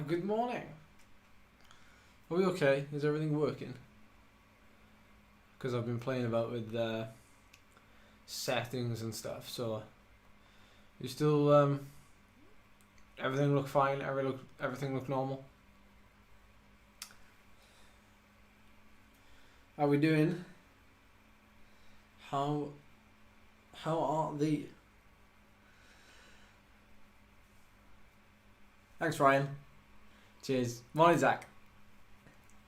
Good morning. Are we okay? Is everything working? Because I've been playing about with settings and stuff, so you still everything look fine, everything look normal. How are we doing? How are the... Thanks, Ryan. Cheers. Morning, Zach.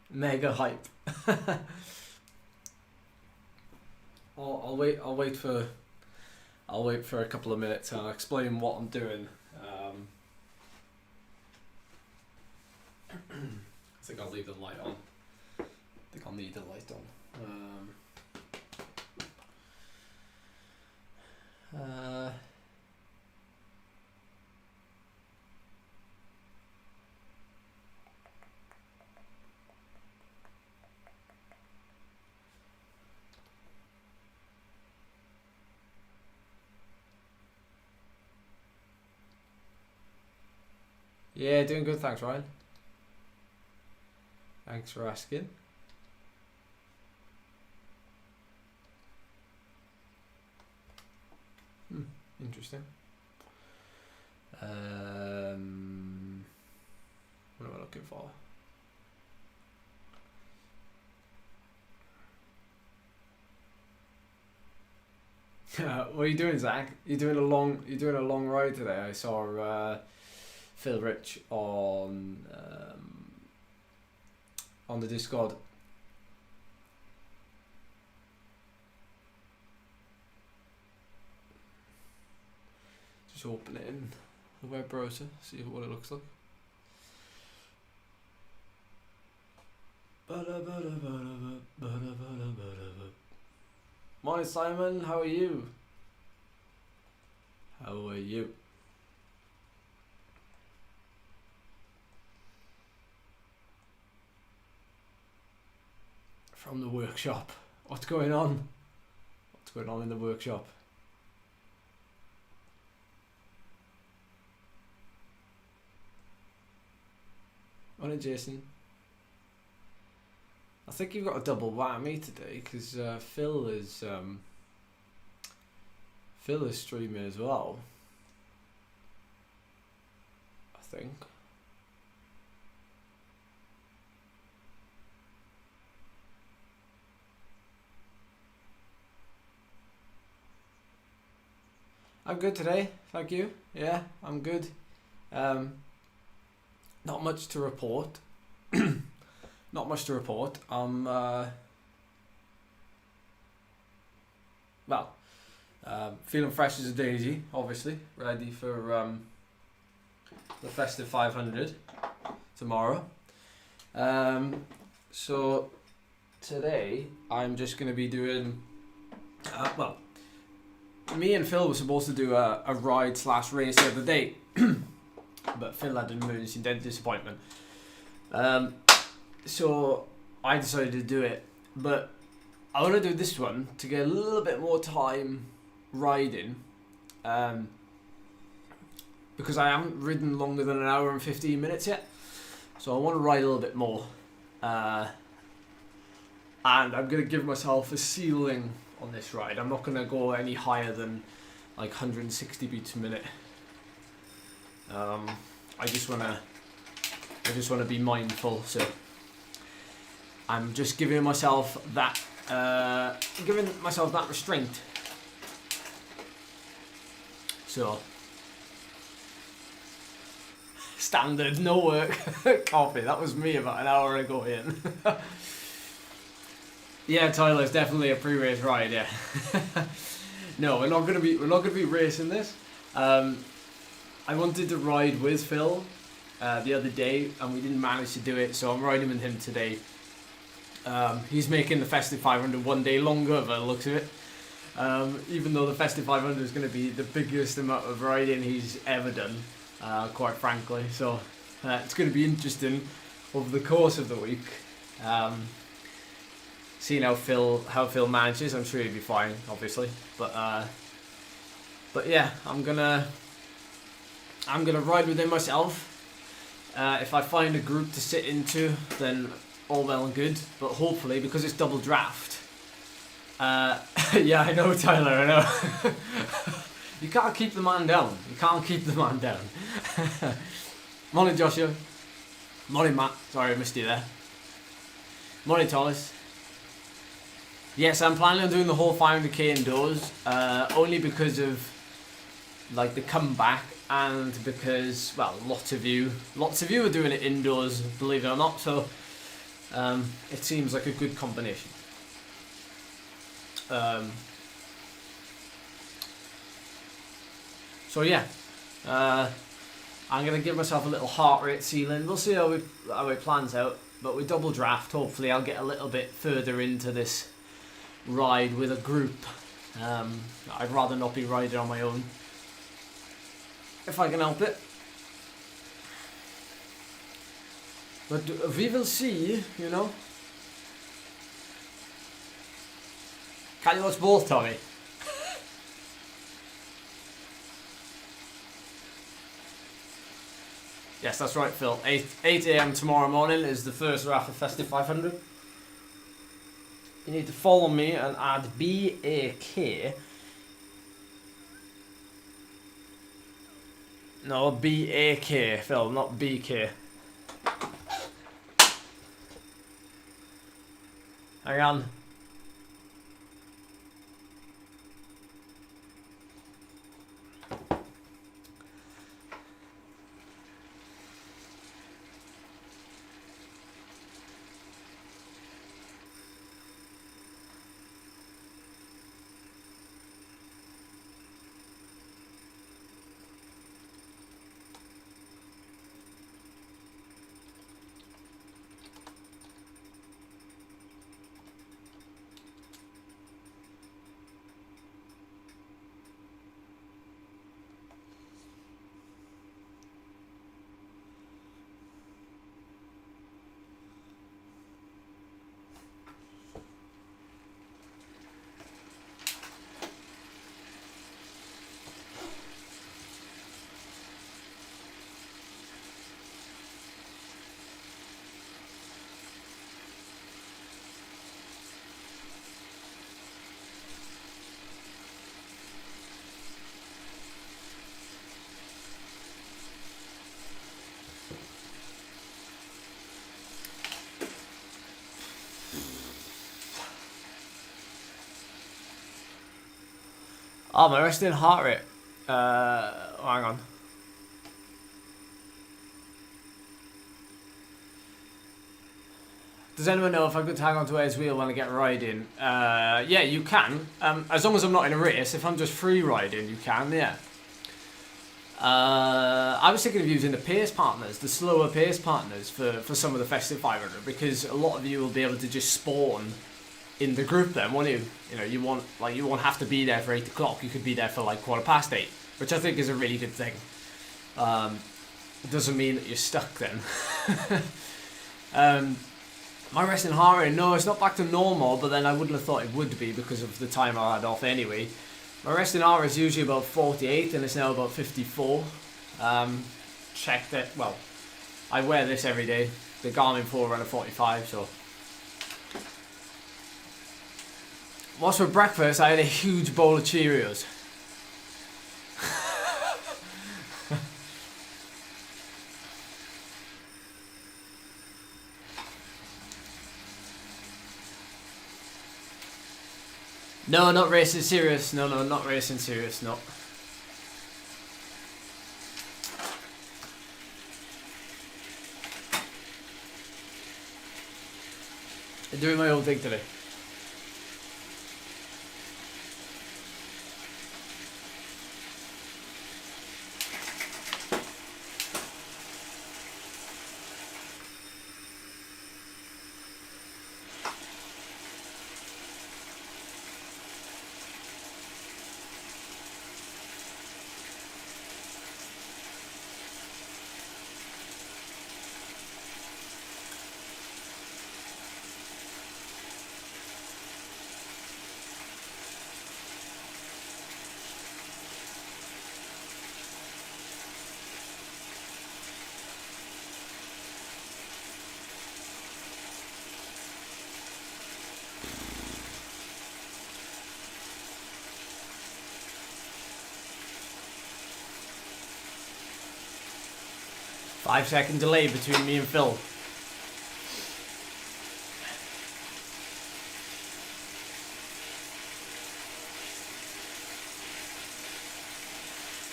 Mega hype. I'll wait for a couple of minutes and I'll explain what I'm doing. I think I'll leave the light on. I think I'll need the light on. Yeah, doing good, thanks, Ryan. Thanks for asking. Interesting. What am I looking for? What are you doing, Zach? You're doing a long ride today. I saw Phil Rich on the Discord. Just open it in the web browser, see what it looks like. Morning, Simon. How are you? How are you? From the workshop. What's going on? What's going on in the workshop? Morning, Jason. I think you've got a double whammy today because Phil is streaming as well. I think. I'm good today, thank you. Yeah, I'm good. Not much to report. Not much to report. I'm feeling fresh as a daisy, obviously. Ready for the Festive 500 tomorrow. So today I'm just going to be doing me and Phil were supposed to do a ride / race the other day, but Phil had an emergency dentist appointment. So I decided to do it, but I want to do this one to get a little bit more time riding, because I haven't ridden longer than an hour and 15 minutes yet, so I want to ride a little bit more, and I'm going to give myself a ceiling on this ride. I'm not going to go any higher than like 160 beats a minute. I just want to be mindful, so I'm just giving myself that restraint. So standard, no work, coffee. That was me about an hour ago, Ian. Yeah, Tyler, it's definitely a pre-race ride. Yeah. No, we're not gonna be racing this. I wanted to ride with Phil the other day, and we didn't manage to do it, so I'm riding with him today. He's making the Festive 500 one day longer by the looks of it. Even though the Festive 500 is going to be the biggest amount of riding he's ever done, quite frankly. So it's going to be interesting over the course of the week. Seeing how Phil manages. I'm sure he'll be fine, obviously. But yeah, I'm gonna ride with him myself. If I find a group to sit into, then all well and good. But hopefully, because it's double draft. Yeah, I know, Tyler, I know. You can't keep the man down. You can't keep the man down. Morning, Joshua. Morning, Matt. Sorry, I missed you there. Morning, Thomas. Yes, I'm planning on doing the whole 500k indoors, only because of like the comeback, and because, well, lots of you are doing it indoors, believe it or not. So it seems like a good combination. So yeah, I'm gonna give myself a little heart rate ceiling. We'll see how it plans out. But with double draft, hopefully I'll get a little bit further into this ride with a group. I'd rather not be riding on my own, if I can help it. But we will see, you know. Can you watch both, Tommy? Yes, that's right, Phil. 8 AM tomorrow morning is the first lap of Festive 500. You need to follow me and add BAK. No, BAK, Phil, not BK. Hang on. Oh, my resting heart rate. Hang on. Does anyone know if I could hang on to A's wheel when I get riding? Yeah, you can. As long as I'm not in a race. If I'm just free riding, you can, yeah. I was thinking of using the pace partners, the slower pace partners for some of the Festive 500, because a lot of you will be able to just spawn in the group then, won't you? You know, you won't have to be there for 8 o'clock. You could be there for like 8:15, which I think is a really good thing. It doesn't mean that you're stuck then. My resting heart rate, no, it's not back to normal, but then I wouldn't have thought it would be because of the time I had off anyway. My resting heart rate is usually about 48 and it's now about 54. Check that, well, I wear this every day, the Garmin Forerunner 45, so. What's for breakfast? I had a huge bowl of Cheerios. No, not racing serious. No, not racing serious. No. I'm doing my own thing today. 5-second delay between me and Phil.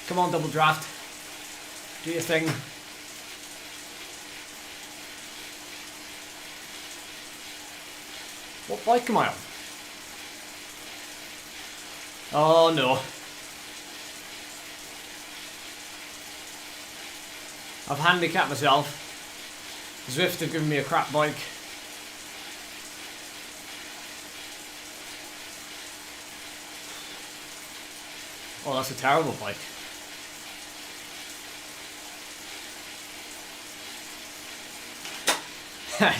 Come on, double draft. Do your thing. What bike am I on? Oh no. I've handicapped myself. Zwift have given me a crap bike. Oh, that's a terrible bike.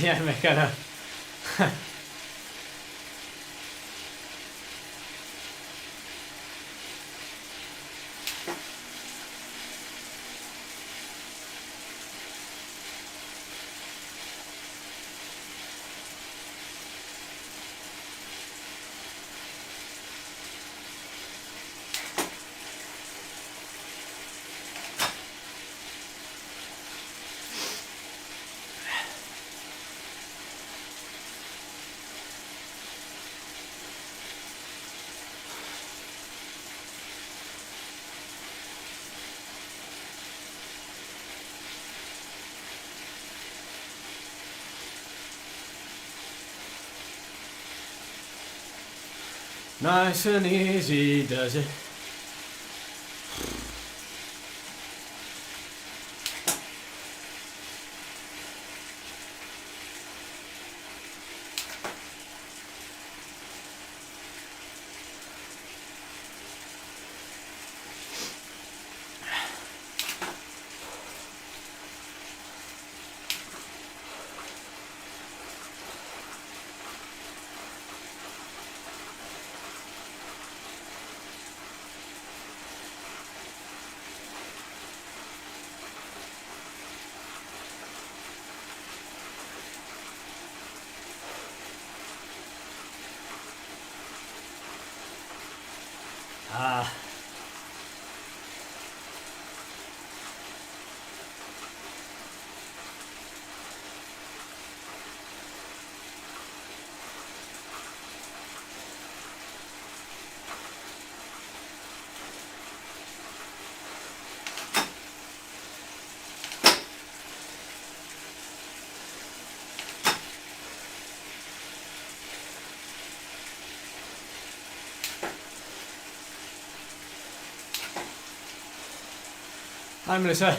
Yeah, make a nice and easy does it. Hi Melissa.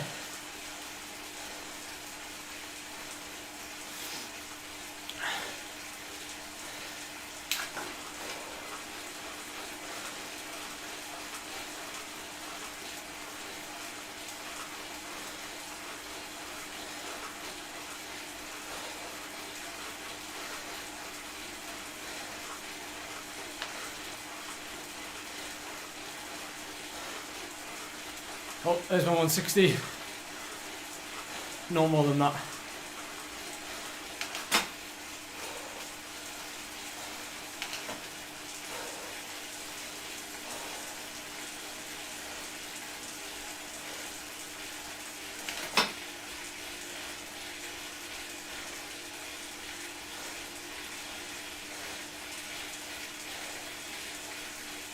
Oh, there's my 160. No more than that.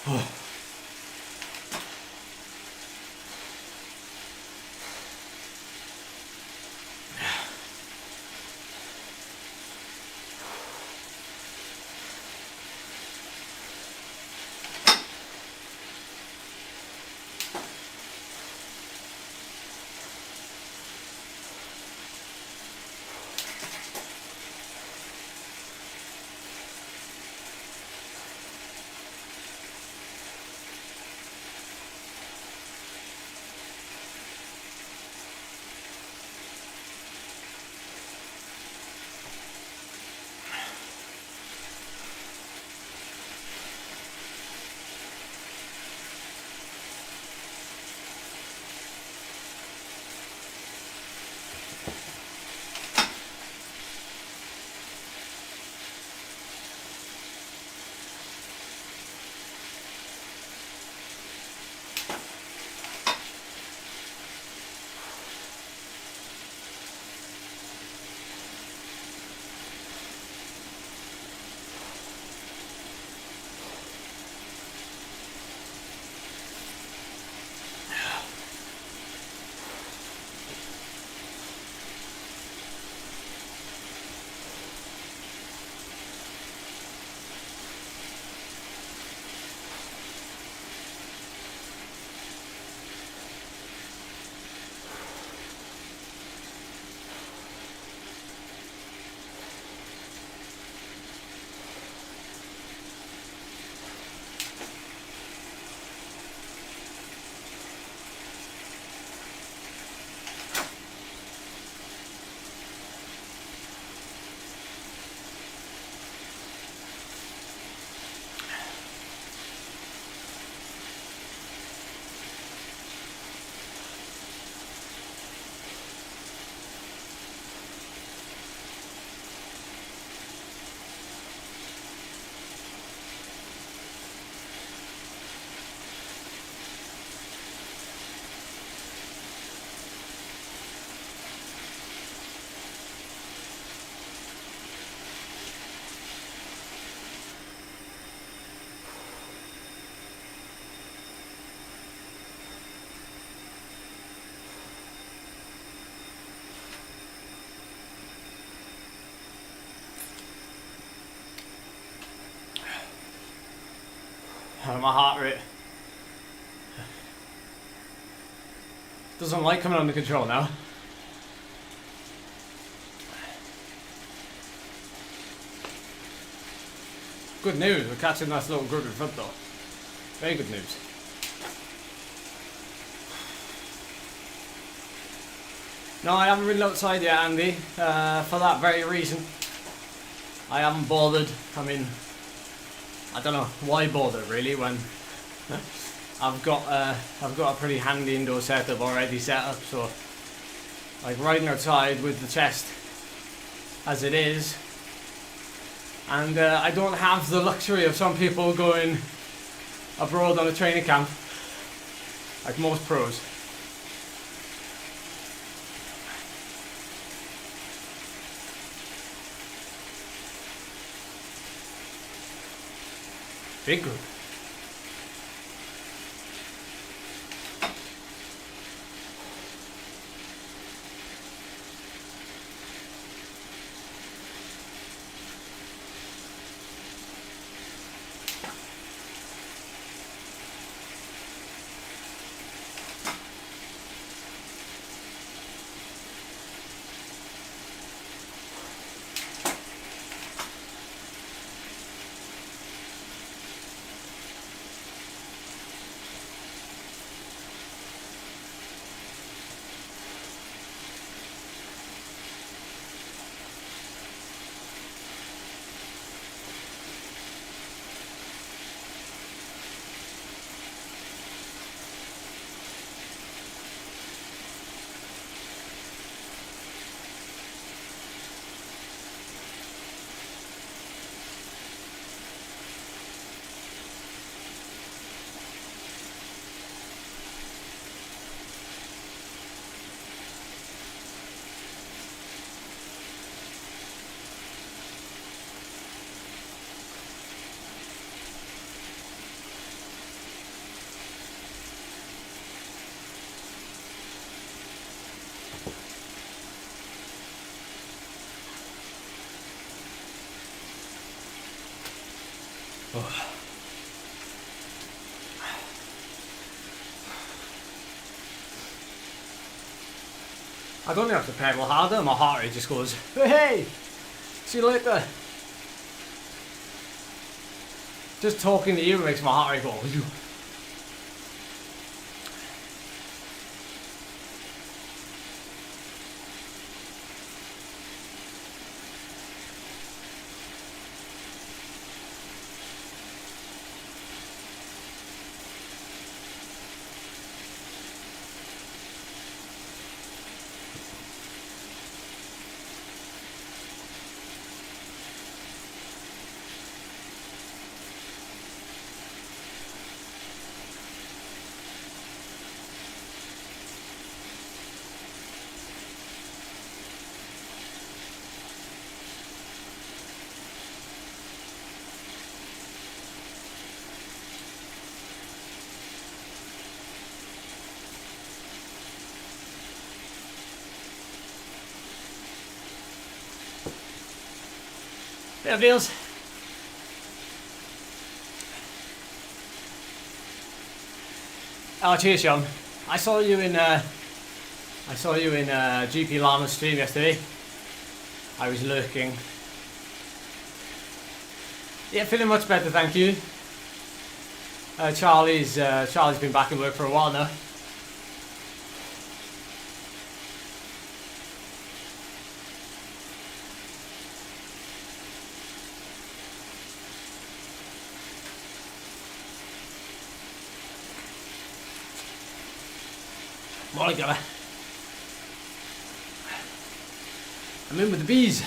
Oh. My heart rate doesn't like coming under control now. Good news, we're catching this little group in front though. Very good news. No, I haven't ridden outside yet, Andy, for that very reason. I haven't bothered. I mean, I don't know why bother really when I've got a pretty handy indoor setup already set up. So, like riding outside with the chest as it is, and I don't have the luxury of some people going abroad on a training camp, like most pros. Big group. I don't have to pedal harder, my heart rate just goes, hey, see you later. Just talking to you makes my heart rate go, phew. Bit of deals. Oh, cheers, Sean. I saw you in GP Llama's stream yesterday. I was lurking. Yeah, feeling much better, thank you. Charlie's been back in work for a while now. Morning, Gabba. I'm in with the bees,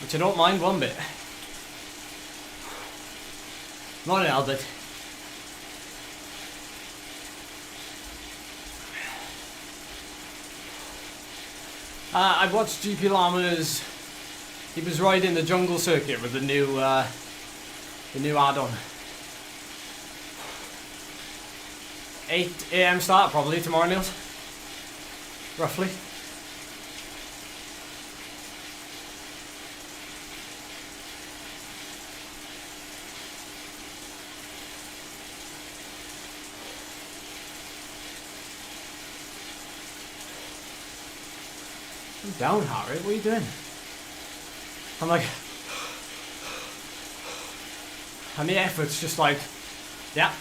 which I don't mind one bit. Morning, Albert. I watched GP Llama's. He was riding the jungle circuit with the new add-on. 8 AM start probably tomorrow, Niels. Roughly. Down, Harry. What are you doing? I'm like, and the effort's just like, yeah.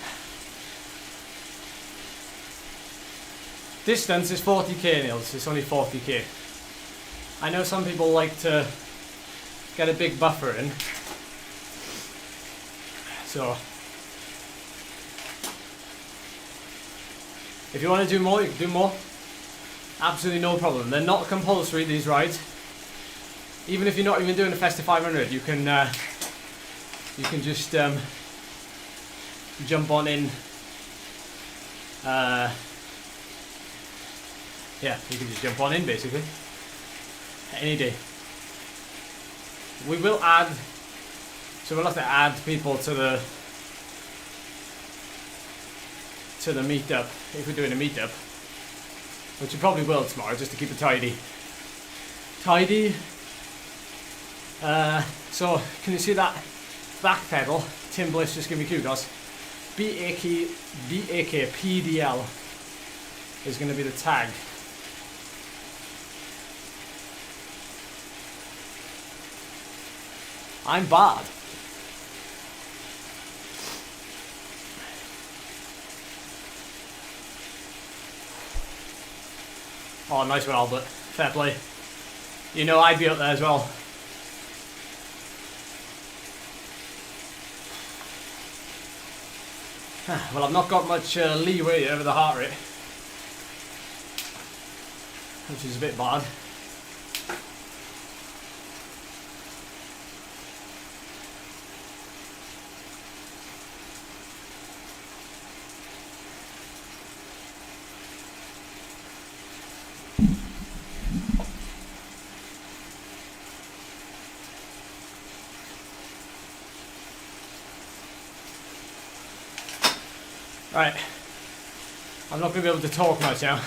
Distance is 40k, Niels. It's only 40k. I know some people like to get a big buffer in. So, if you want to do more, you can do more. Absolutely no problem. They're not compulsory, these rides. Even if you're not even doing a Festive 500, you can just jump on in. Yeah, you can just jump on in basically any day. We will add, so we'll have to add people to the meetup if we're doing a meetup, which we probably will tomorrow just to keep it tidy. So can you see that back pedal? Tim Bliss just give me kudos. BAKPDL is going to be the tag. I'm bad. Oh, nice one, Albert. Fair play. You know I'd be up there as well. Well, I've not got much leeway over the heart rate, which is a bit bad. Right, I'm not going to be able to talk much now.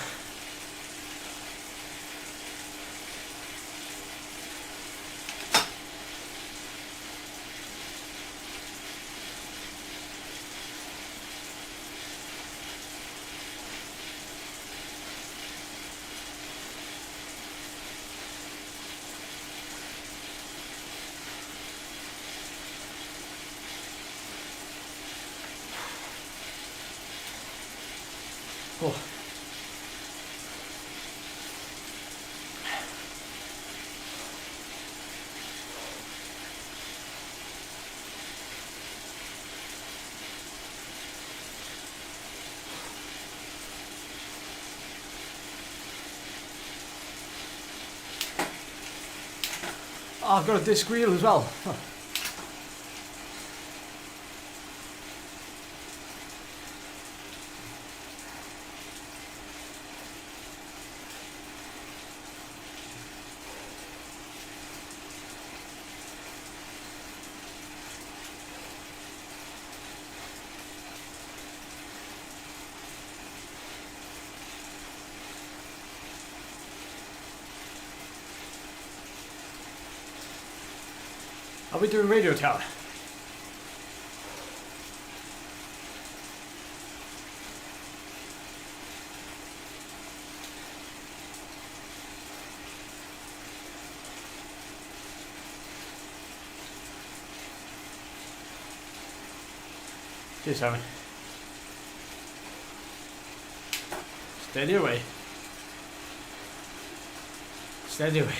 Oh. Oh, I've got a disc wheel as well. Huh. Are we doing radio tower? Cheers, Simon. Steady away. Steady away.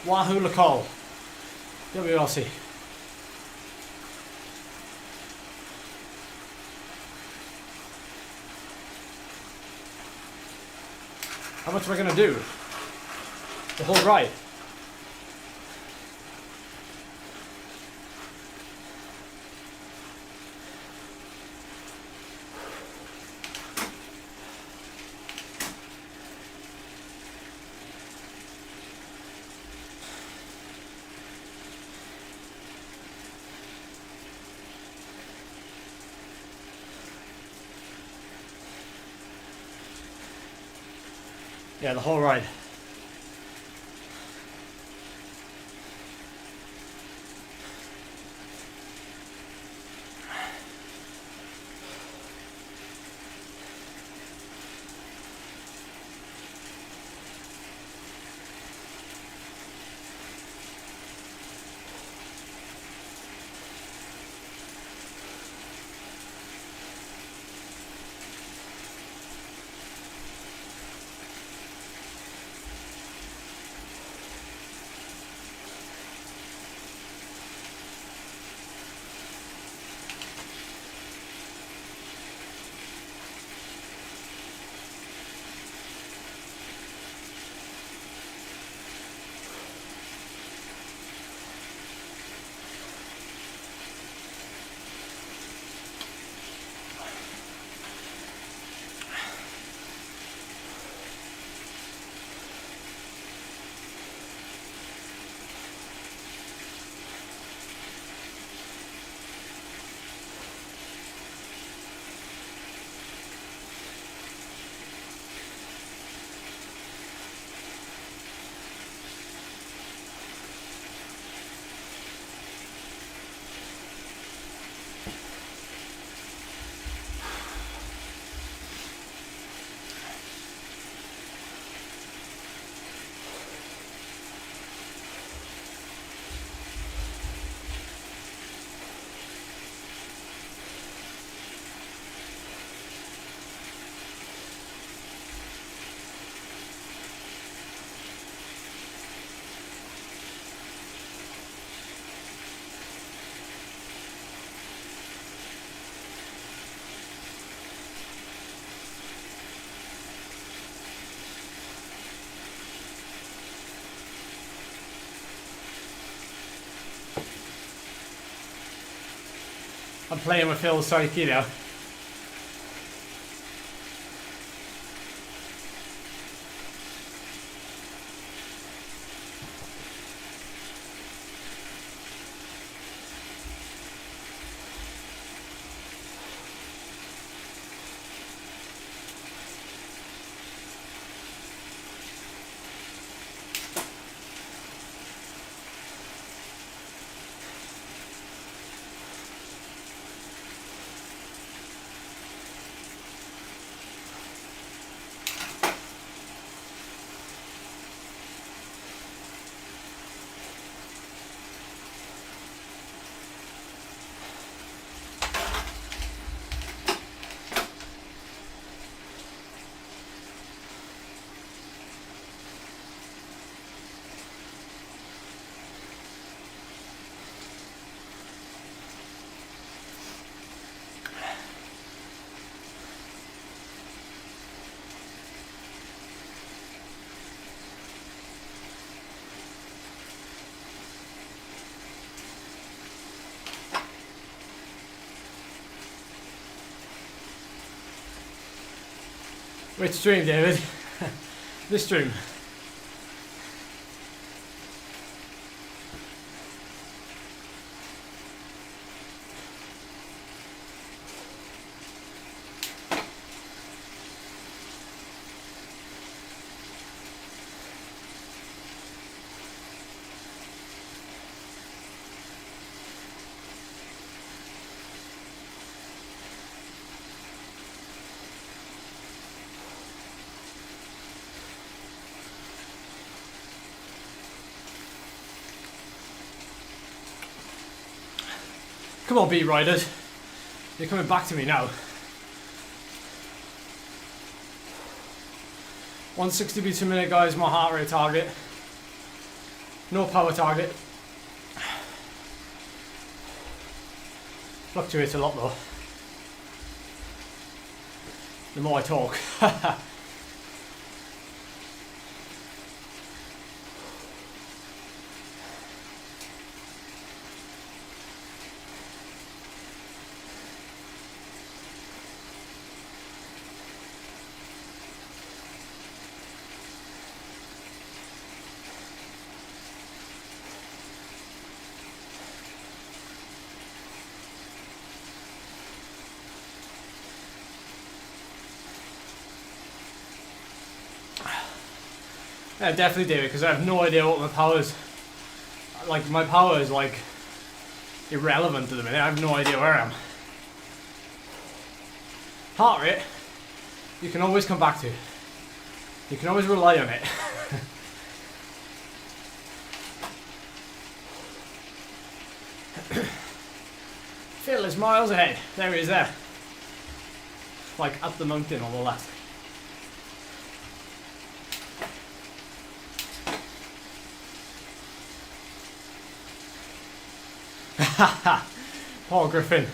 Wahoo call. WLC. How much am I going to do? The whole ride? Yeah, the whole ride. I'm playing with Phil's psyche now. Which stream, David? This stream. Come on, beat riders. You're coming back to me now. 160 beats a minute, guys, my heart rate target. No power target. Fluctuates a lot though. The more I talk. Yeah, definitely, David, because I have no idea what my power is. Like, my power is, like, irrelevant at the minute. I have no idea where I am. Heart rate, you can always come back to. You can always rely on it. Phil is miles ahead. There he is there. Like, up the mountain on the left. Paul Griffin.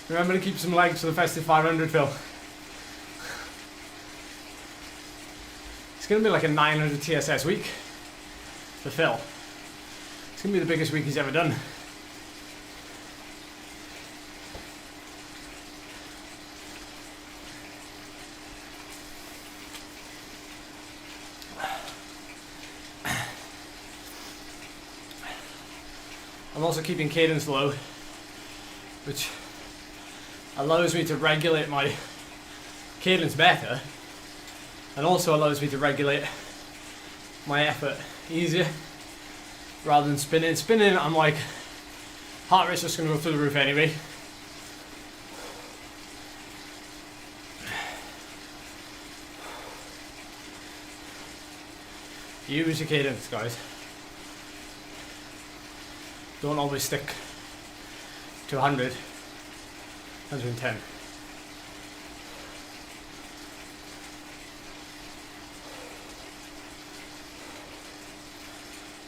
Remember to keep some legs for the Festive 500, Phil. It's going to be like a 900 TSS week for Phil. It's going to be the biggest week he's ever done. I'm also keeping cadence low, which allows me to regulate my cadence better, and also allows me to regulate my effort easier rather than spinning. Spinning, I'm like, heart rate's just going to go through the roof anyway. Use your cadence, guys. Don't always stick to 100, 110.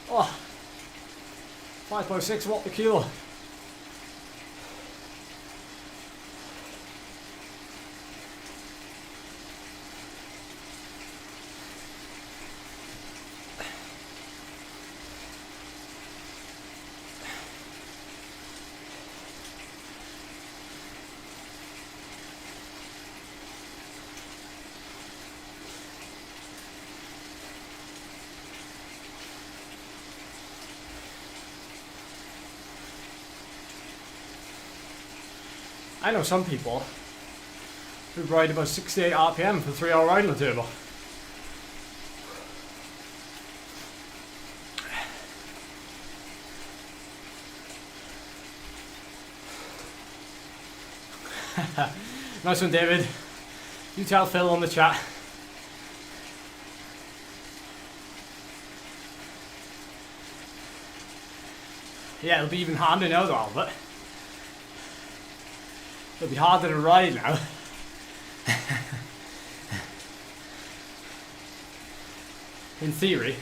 Oh, 5.6 watt per kilo. I know some people who ride about 68 RPM for 3 hour ride on a turbo. Nice one, David. You tell Phil on the chat. Yeah, it'll be even harder now though, Albert. It'll be harder to ride now. In theory.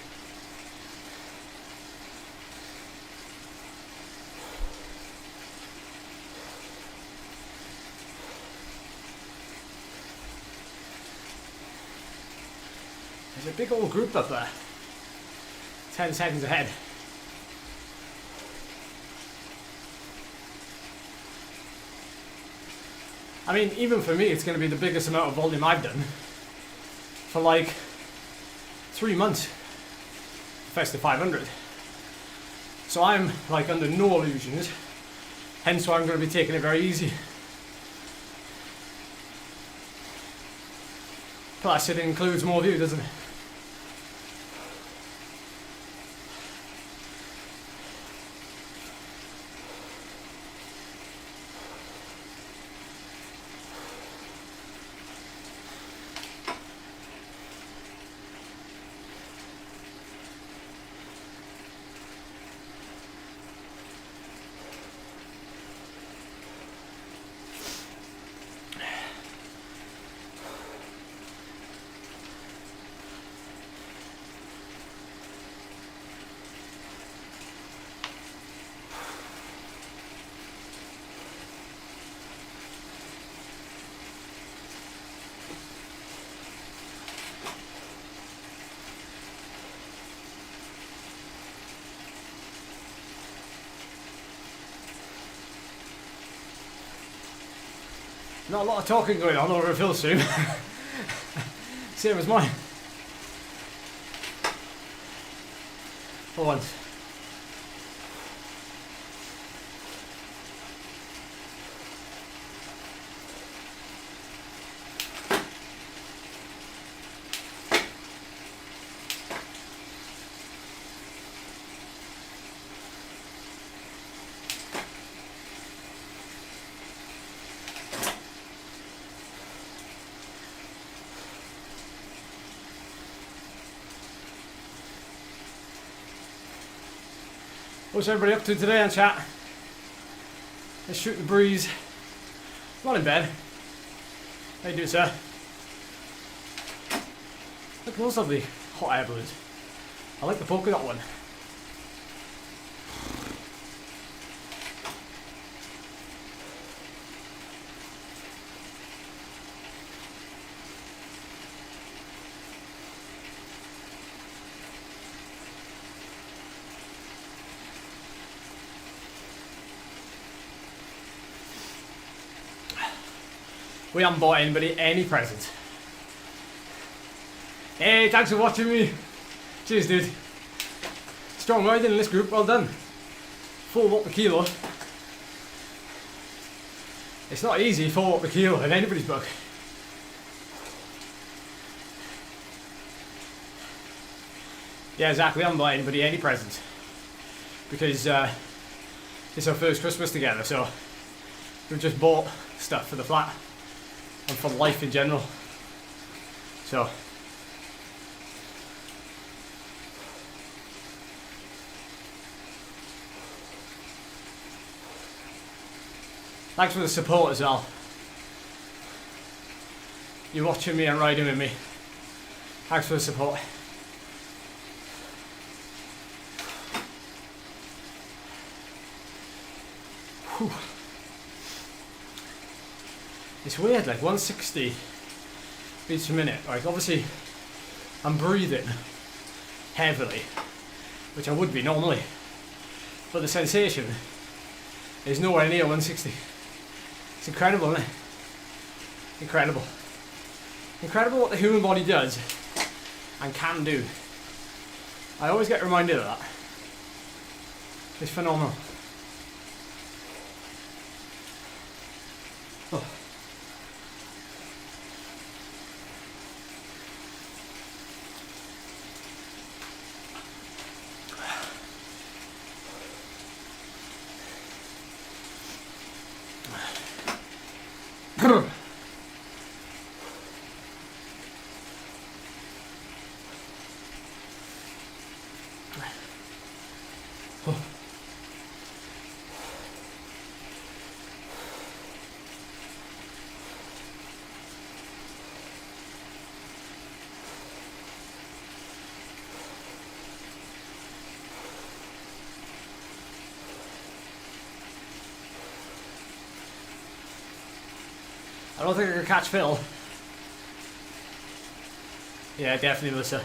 There's a big old group up there. 10 seconds ahead. I mean, even for me, it's going to be the biggest amount of volume I've done for like 3 months. Festive 500. So I'm like under no illusions. Hence why I'm going to be taking it very easy. Plus, it includes more view, doesn't it? Not a lot of talking going on over a Phil stream. Same as mine. For once. What's everybody up to today on chat? Let's shoot the breeze. Not in bed. How you doing, sir? Look at those lovely hot air balloons. I like the polka dot one. We haven't bought anybody any presents. Hey, thanks for watching me. Cheers, dude. Strong riding in this group, well done. 4 watt per kilo. It's not easy, 4 watt per kilo in anybody's book. Yeah, exactly, I haven't bought anybody any presents. Because it's our first Christmas together, so we've just bought stuff for the flat. And for life in general. So thanks for the support as well. You're watching me and riding with me. Thanks for the support. Whew. It's weird, like 160 beats per minute. Like obviously I'm breathing heavily, which I would be normally, but the sensation is nowhere near 160. It's incredible, isn't it? Incredible. Incredible what the human body does and can do. I always get reminded of that. It's phenomenal. Oh. I don't think I can catch Phil. Yeah, definitely, Melissa.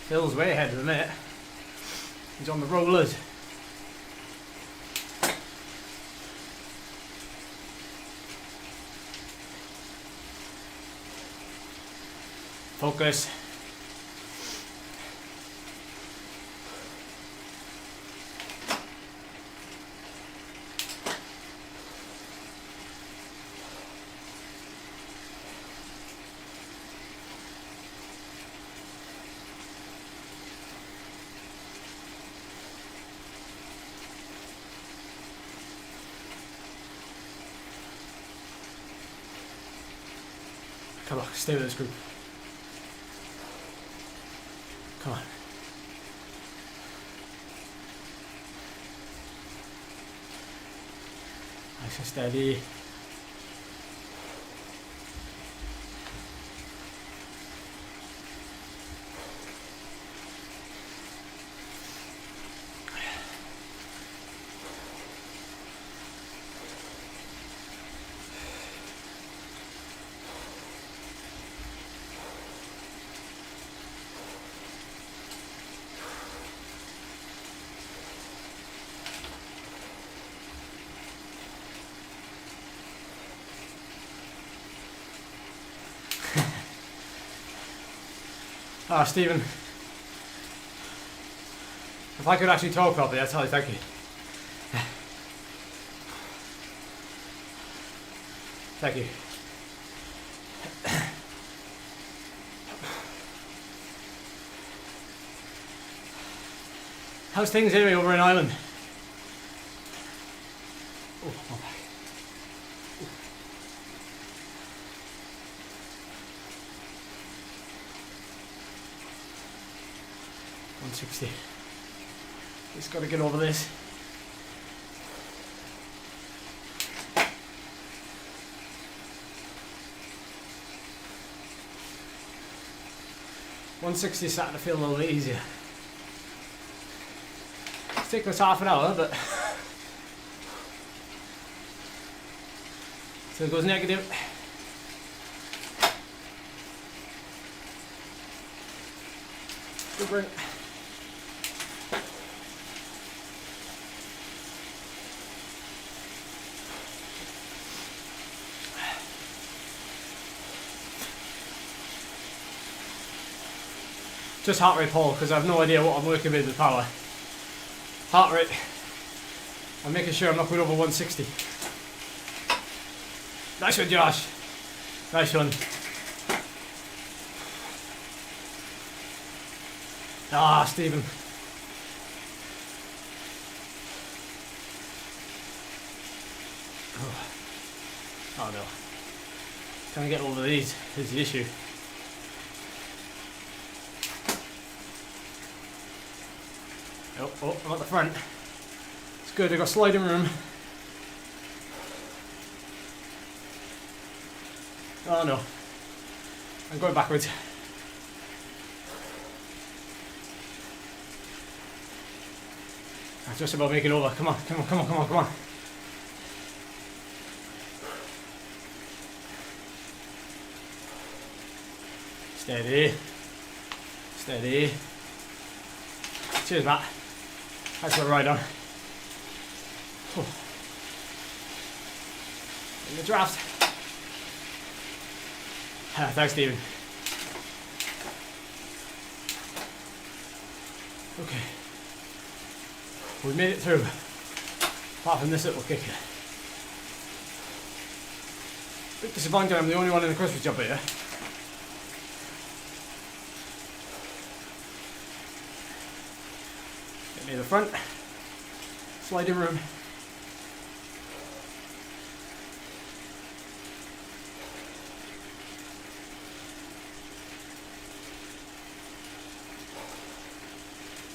Phil's way ahead of the minute. He's on the rollers. Focus. Come on, stay with this group. Come on. Nice and steady. Ah, Stephen. If I could actually talk properly, I'd tell you thank you. Thank you. How's things anyway over in Ireland? Oh, my back. 160. Just got to get over this. $160 starting to feel a little bit easier. It's taken us half an hour, but so it goes negative. Good bring. Just heart rate, Paul, because I have no idea what I'm working with power. Heart rate. I'm making sure I'm not going over 160. Nice one, Josh. Nice one. Ah, Stephen. Oh no. Can I get over these? Is the issue. Oh, I'm at the front. It's good, I've got sliding room. Oh no. I'm going backwards. I'm just about making it over. Come on, come on, come on, come on, come on. Steady. Steady. Cheers, Matt. That's what I ride on. Oh. In the draft. Ah, thanks, Stephen. Okay. We made it through. apart from this little kicker. Bit disappointed I'm the only one in the Christmas jumper here. Get near the front. Sliding room.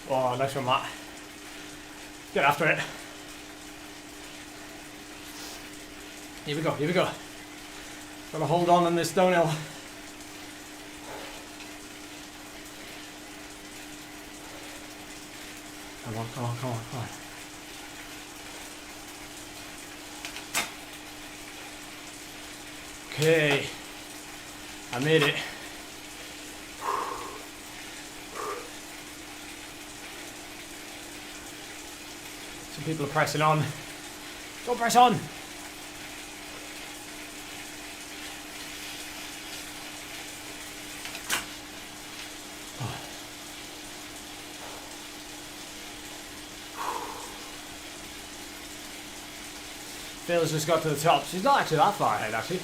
Oh, nice one, Matt. Get after it. Here we go, here we go. Gotta hold on this downhill. Come on, come on, come on, come on. Okay, I made it. Some people are pressing on. Don't press on! Phil's just got to the top. She's not actually that far ahead, actually.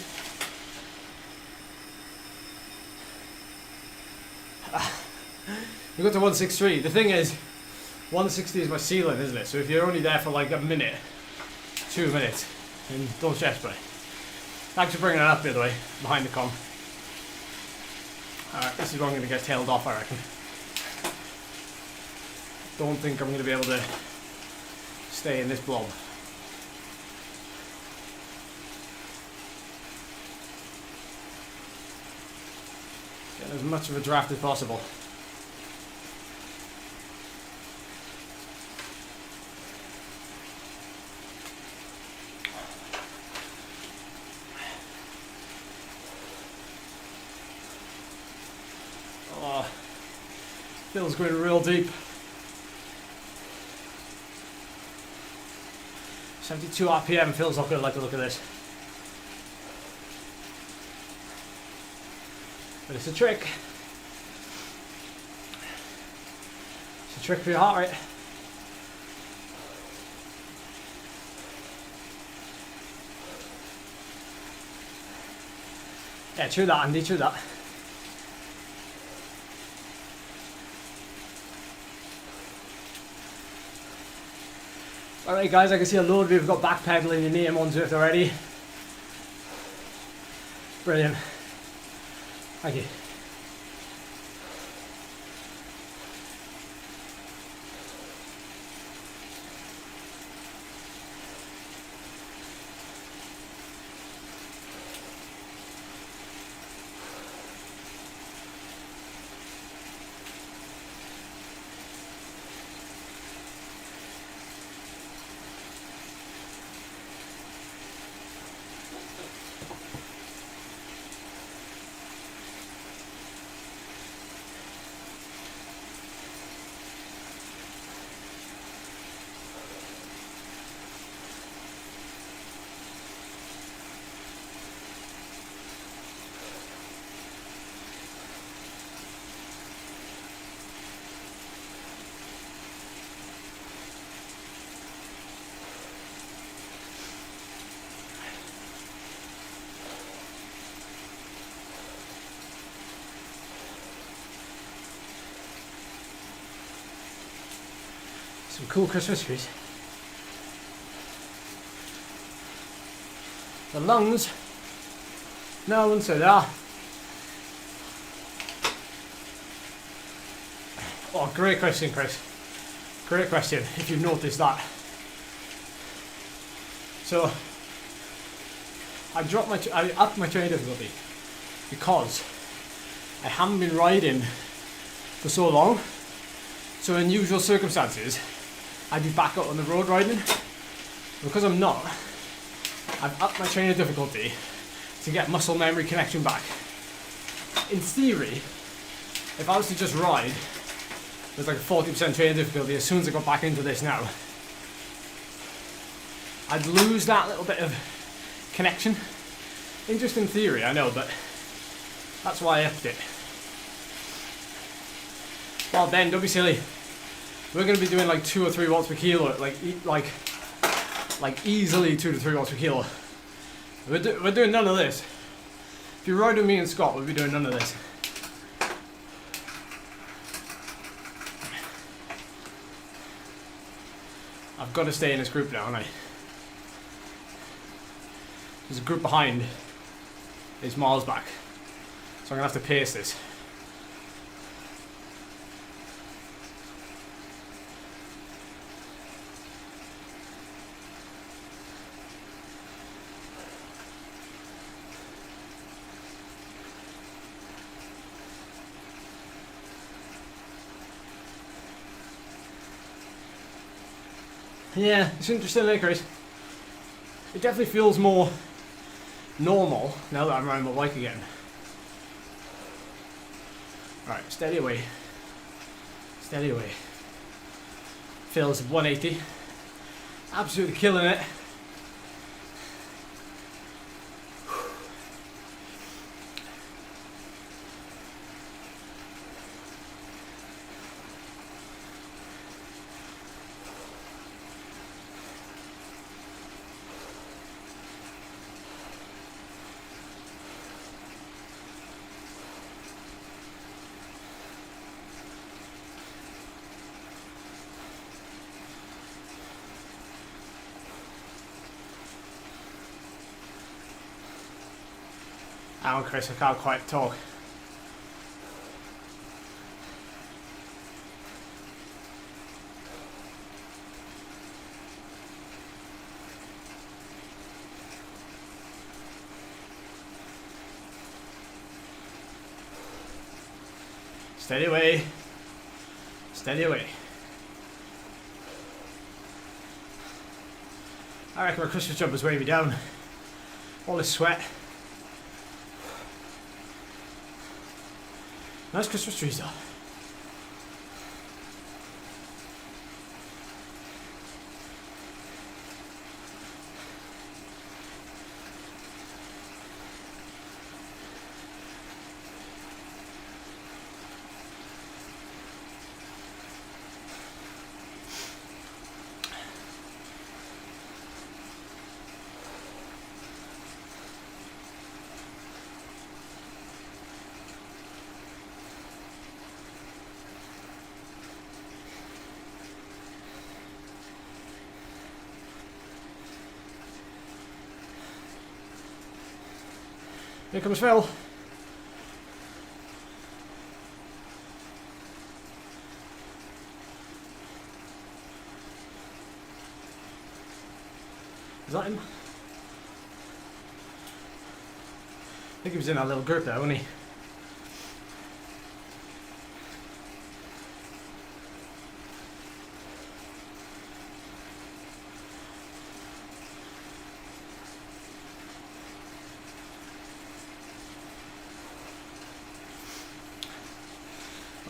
We got to 163. The thing is, 160 is my ceiling, isn't it? So if you're only there for like a minute, 2 minutes, then don't stress, buddy. Thanks for bringing it up, by the way, behind the com. Alright, this is where I'm going to get tailed off, I reckon. Don't think I'm going to be able to stay in this blob. Get as much of a draft as possible. Oh, feels going real deep. 72 RPM feels not good. I like the look of this. But it's a trick. It's a trick for your heart rate. Yeah, chew that, Andy, chew that. Alright guys, I can see a load of you have got backpedaling in EDMODE Zwift already. Brilliant. Thank you. Some cool Christmas trees. The lungs? No, I wouldn't say they are. Oh, great question, Chris. Great question, if you've noticed that. So, I upped my training difficulty because I haven't been riding for so long. So in usual circumstances, I'd be back out on the road riding. Because I'm not, I've upped my training difficulty to get muscle memory connection back. In theory, if I was to just ride with like a 40% training difficulty as soon as I got back into this now, I'd lose that little bit of connection. In just in theory, I know, but that's why I upped it. Well Ben, don't be silly. We're going to be doing like 2 or 3 watts per kilo, like like easily 2 to 3 watts per kilo. We're doing none of this. If you ride with me and Scott, we'll be doing none of this. I've got to stay in this group now, haven't I? There's a group behind. It's miles back. So I'm going to have to pace this. Yeah, it's interesting, isn't it, Chris? It definitely feels more normal now that I'm riding my bike again. Right, steady away. Steady away. Phil's 180. Absolutely killing it. Oh, Chris, I can't quite talk. Steady away. Steady away. I reckon my Christmas jumper's weighing me down. All this sweat. Nice Christmas trees though. Here comes Phil. Is that him? I think he was in that little group there, wasn't he?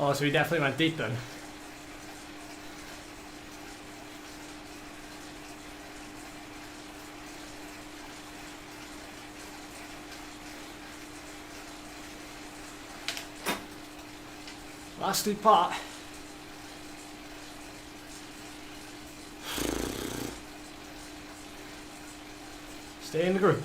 Oh, so he definitely went deep then. Last deep part. Stay in the group.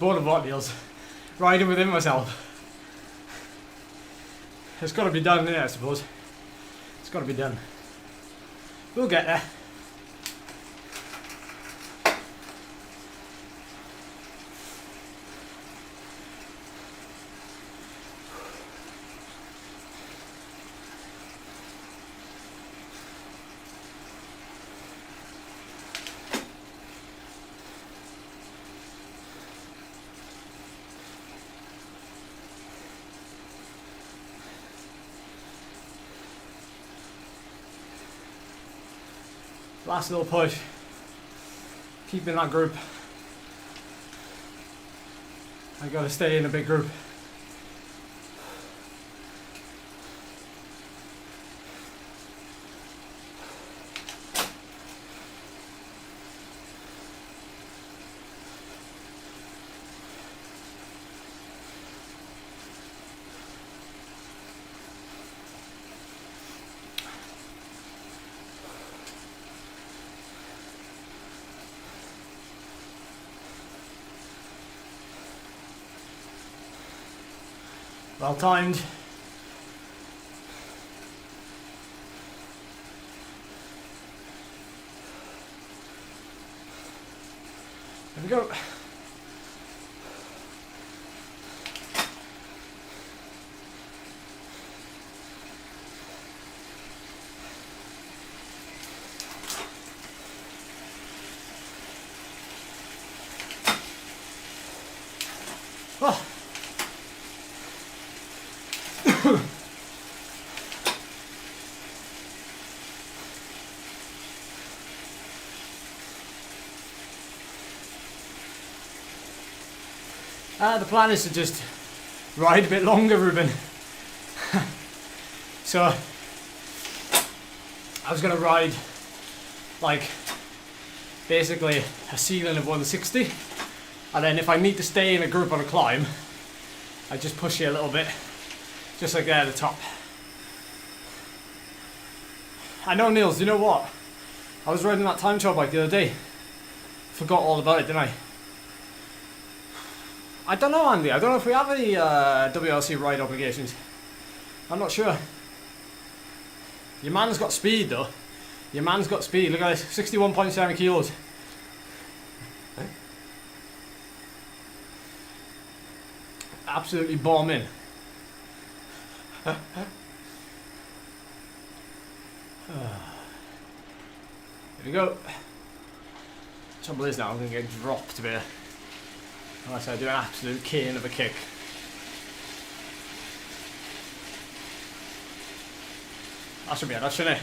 Bored of what deals. Riding within myself. It's got to be done, yeah, I suppose. It's got to be done. We'll get there. Last little push. Keeping that group. I gotta stay in a big group. Well timed. There we go. Oh. The plan is to just ride a bit longer, Ruben. So I was going to ride like basically a ceiling of 160, and then if I need to stay in a group on a climb, I just push it a little bit, just like there at the top. I know, Niels, you know what? I was riding that time trial bike the other day. Forgot all about it, didn't I? I don't know, Andy. I don't know if we have any WLC ride obligations. I'm not sure. Your man's got speed, though. Your man's got speed. Look at this, 61.7 kilos. Absolutely bombing. Here we go. Trouble is now I'm going to get dropped a bit. Unless I do an absolute cane of a kick. That should be it, shouldn't it?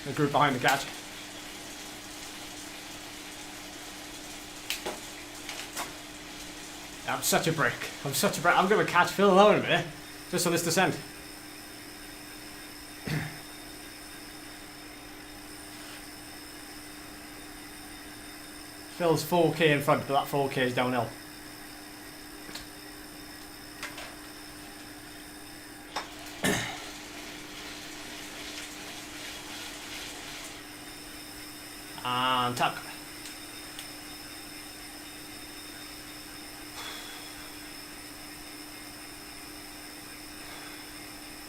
The group behind the catch. I'm such a brick. I'm such a brick. I'm going to catch Phil alone in a minute. Just on this descent. Phil's 4k in front, but that 4k is downhill. And tuck.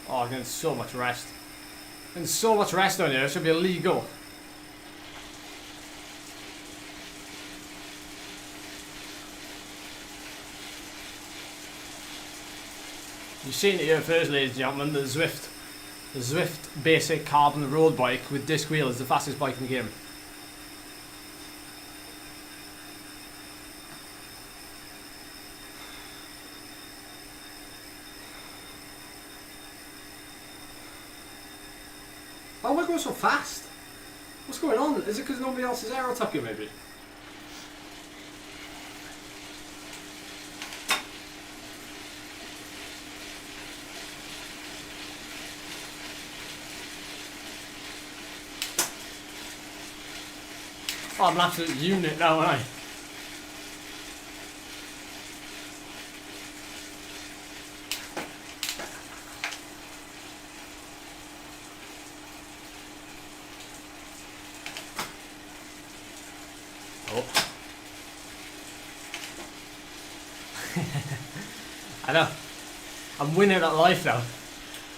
Oh, I'm getting so much rest. Getting so much rest down here, it should be illegal. You've seen it here first, ladies and gentlemen, the Zwift basic carbon road bike with disc wheel is the fastest bike in the game. Why am I going so fast? What's going on? Is it because nobody else is aero tucking maybe? Oh, I'm an absolute unit now, aren't I? Oh. I know. I'm winning at life now.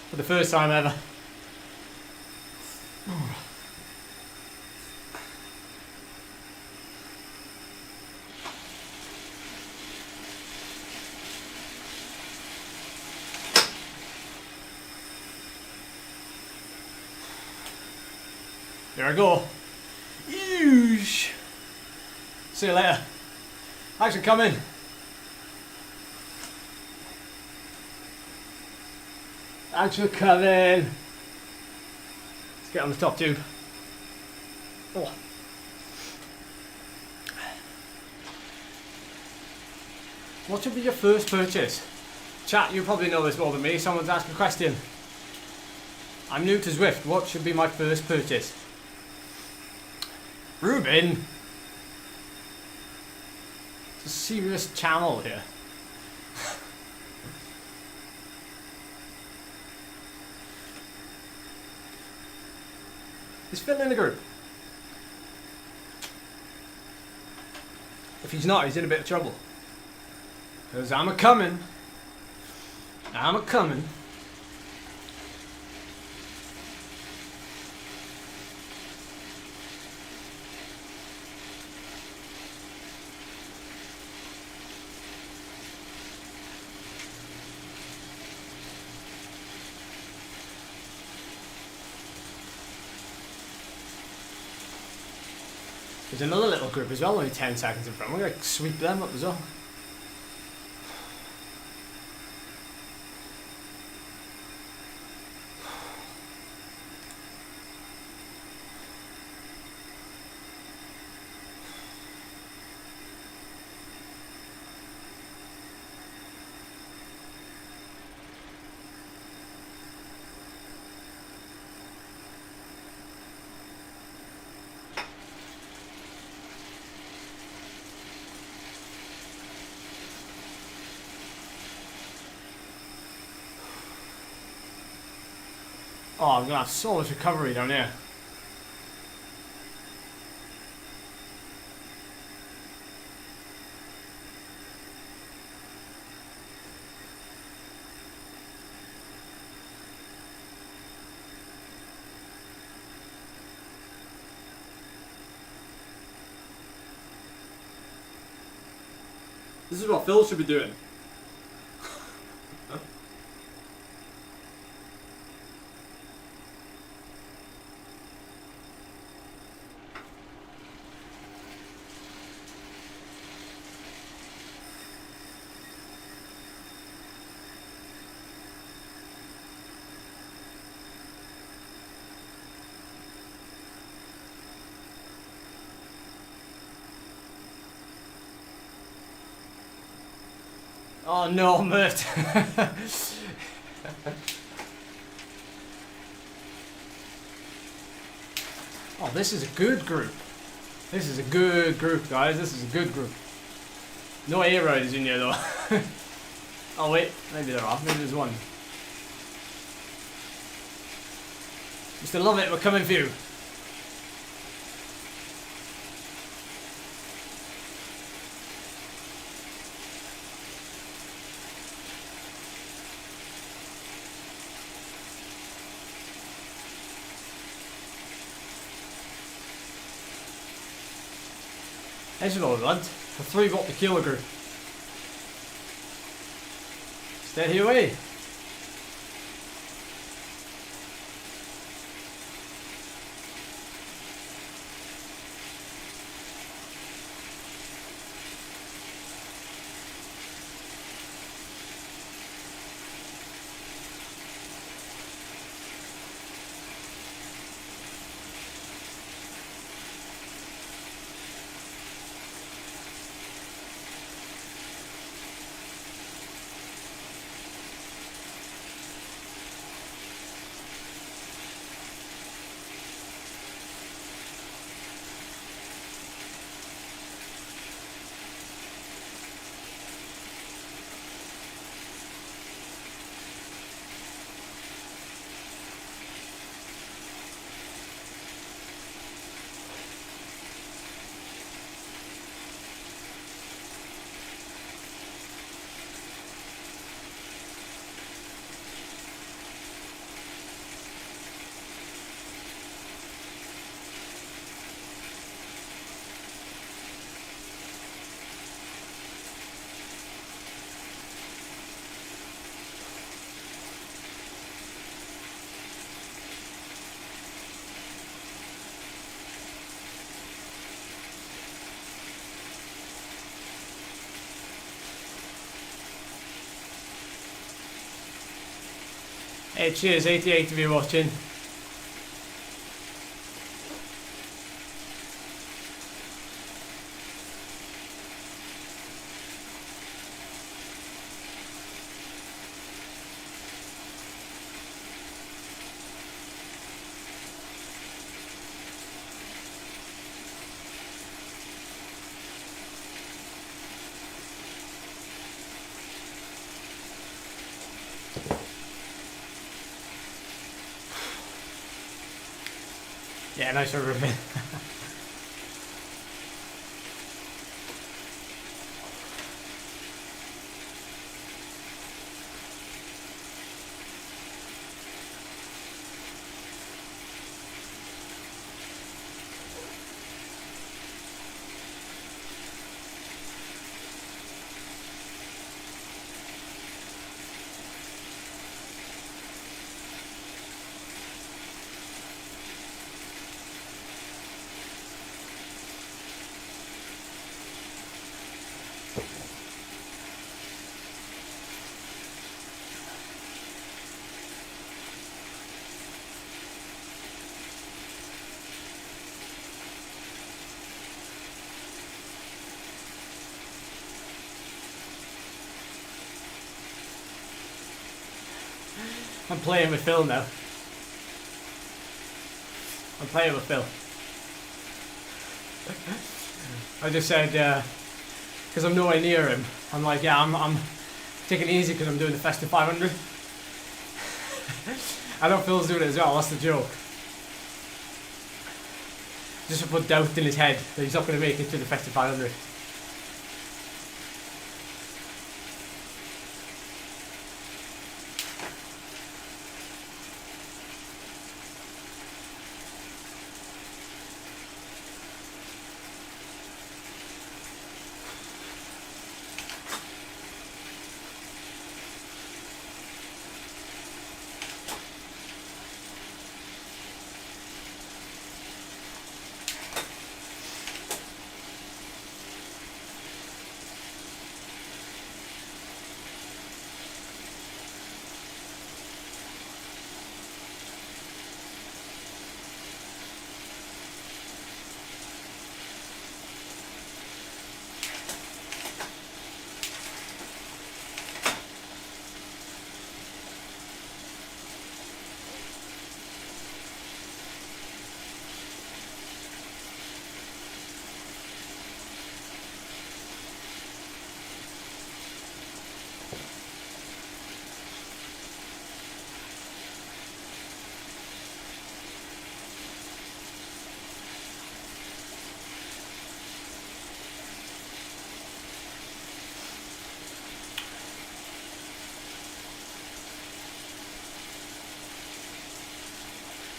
For the first time ever. There I go. Eesh. See you later. Thanks for coming. Thanks for coming. Let's get on the top tube. Oh. What should be your first purchase? Chat, you probably know this more than me. Someone's asked a question. I'm new to Zwift. What should be my first purchase? Ruben! It's a serious channel here. Is Phil in the group? If he's not, he's in a bit of trouble. Because I'm a-coming. I'm a-coming. There's another little group as well, only 10 seconds in front. We're going to sweep them up as well. Oh, I'm gonna have so much recovery down here. This is what Phil should be doing. Oh no, Mert. Oh, this is a good group. This is a good group, guys. This is a good group. No air riders in here though. Oh wait, maybe there are. Maybe there's one. Mr. Lovett, we're coming for you. Thanks for all, lad. For 3 watt per kilogram. Steady away. Hey, cheers, 88 of you watching. Yeah, nice for ripping. I'm playing with Phil now. I'm playing with Phil. I just said, because I'm nowhere near him, I'm like, yeah, I'm taking it easy because I'm doing the Festive 500. I know Phil's doing it as well, that's the joke. Just to put doubt in his head that he's not going to make it to the Festive 500.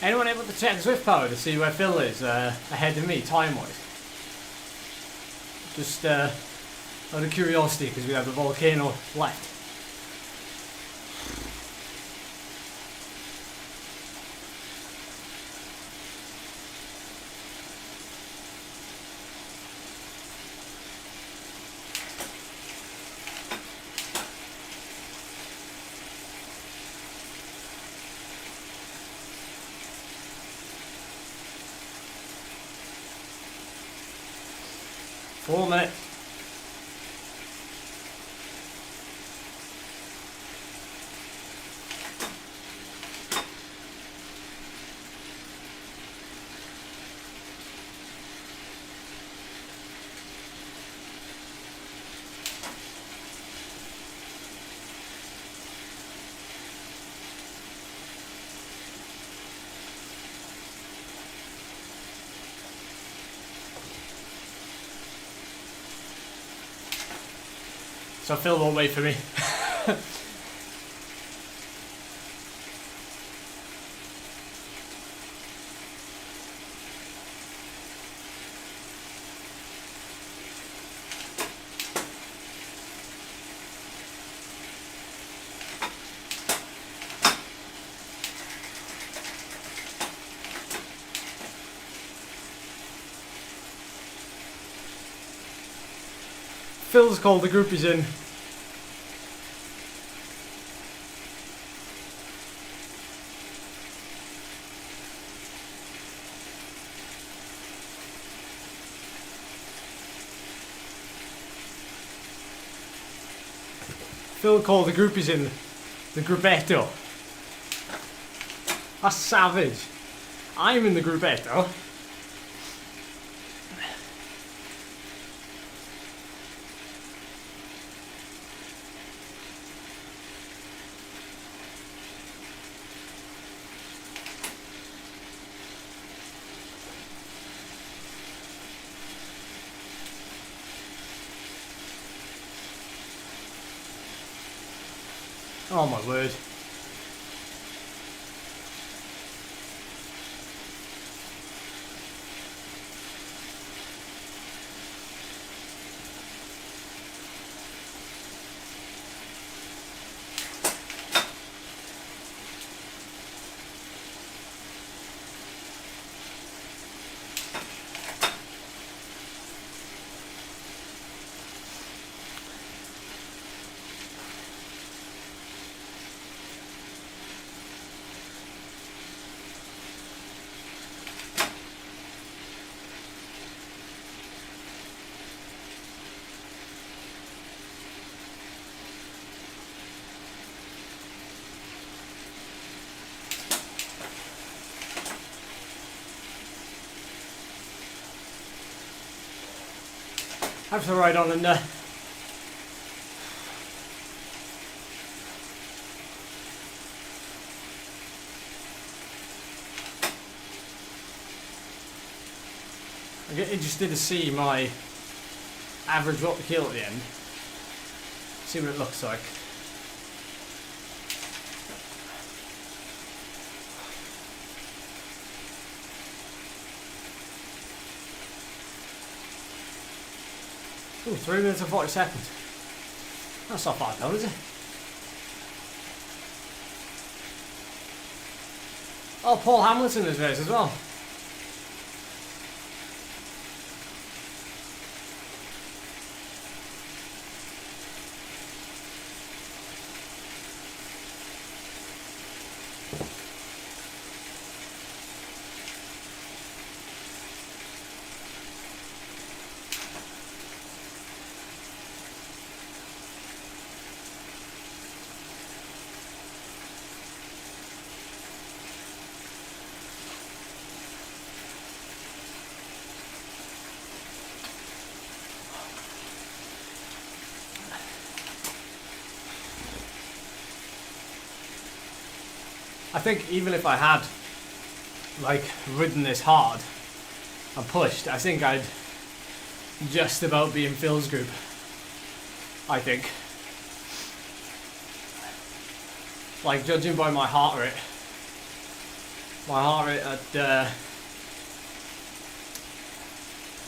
Anyone able to check Zwift power to see where Phil is ahead of me, time-wise? Just out of curiosity, because we have the volcano left. Full minute. So Phil won't wait for me. Phil's called the group he's in. Phil called the group he's in the gruppetto. That's savage. I'm in the gruppetto. Oh my word. I have to ride on and I get interested to see my average watt per kilo at the end. See what it looks like. Ooh, 3 minutes and 40 seconds. That's not bad though, is it? Oh, Paul Hamilton in this race as well. I think even if I had like ridden this hard and pushed, I think I'd just about be in Phil's group. I think. Like judging by my heart rate at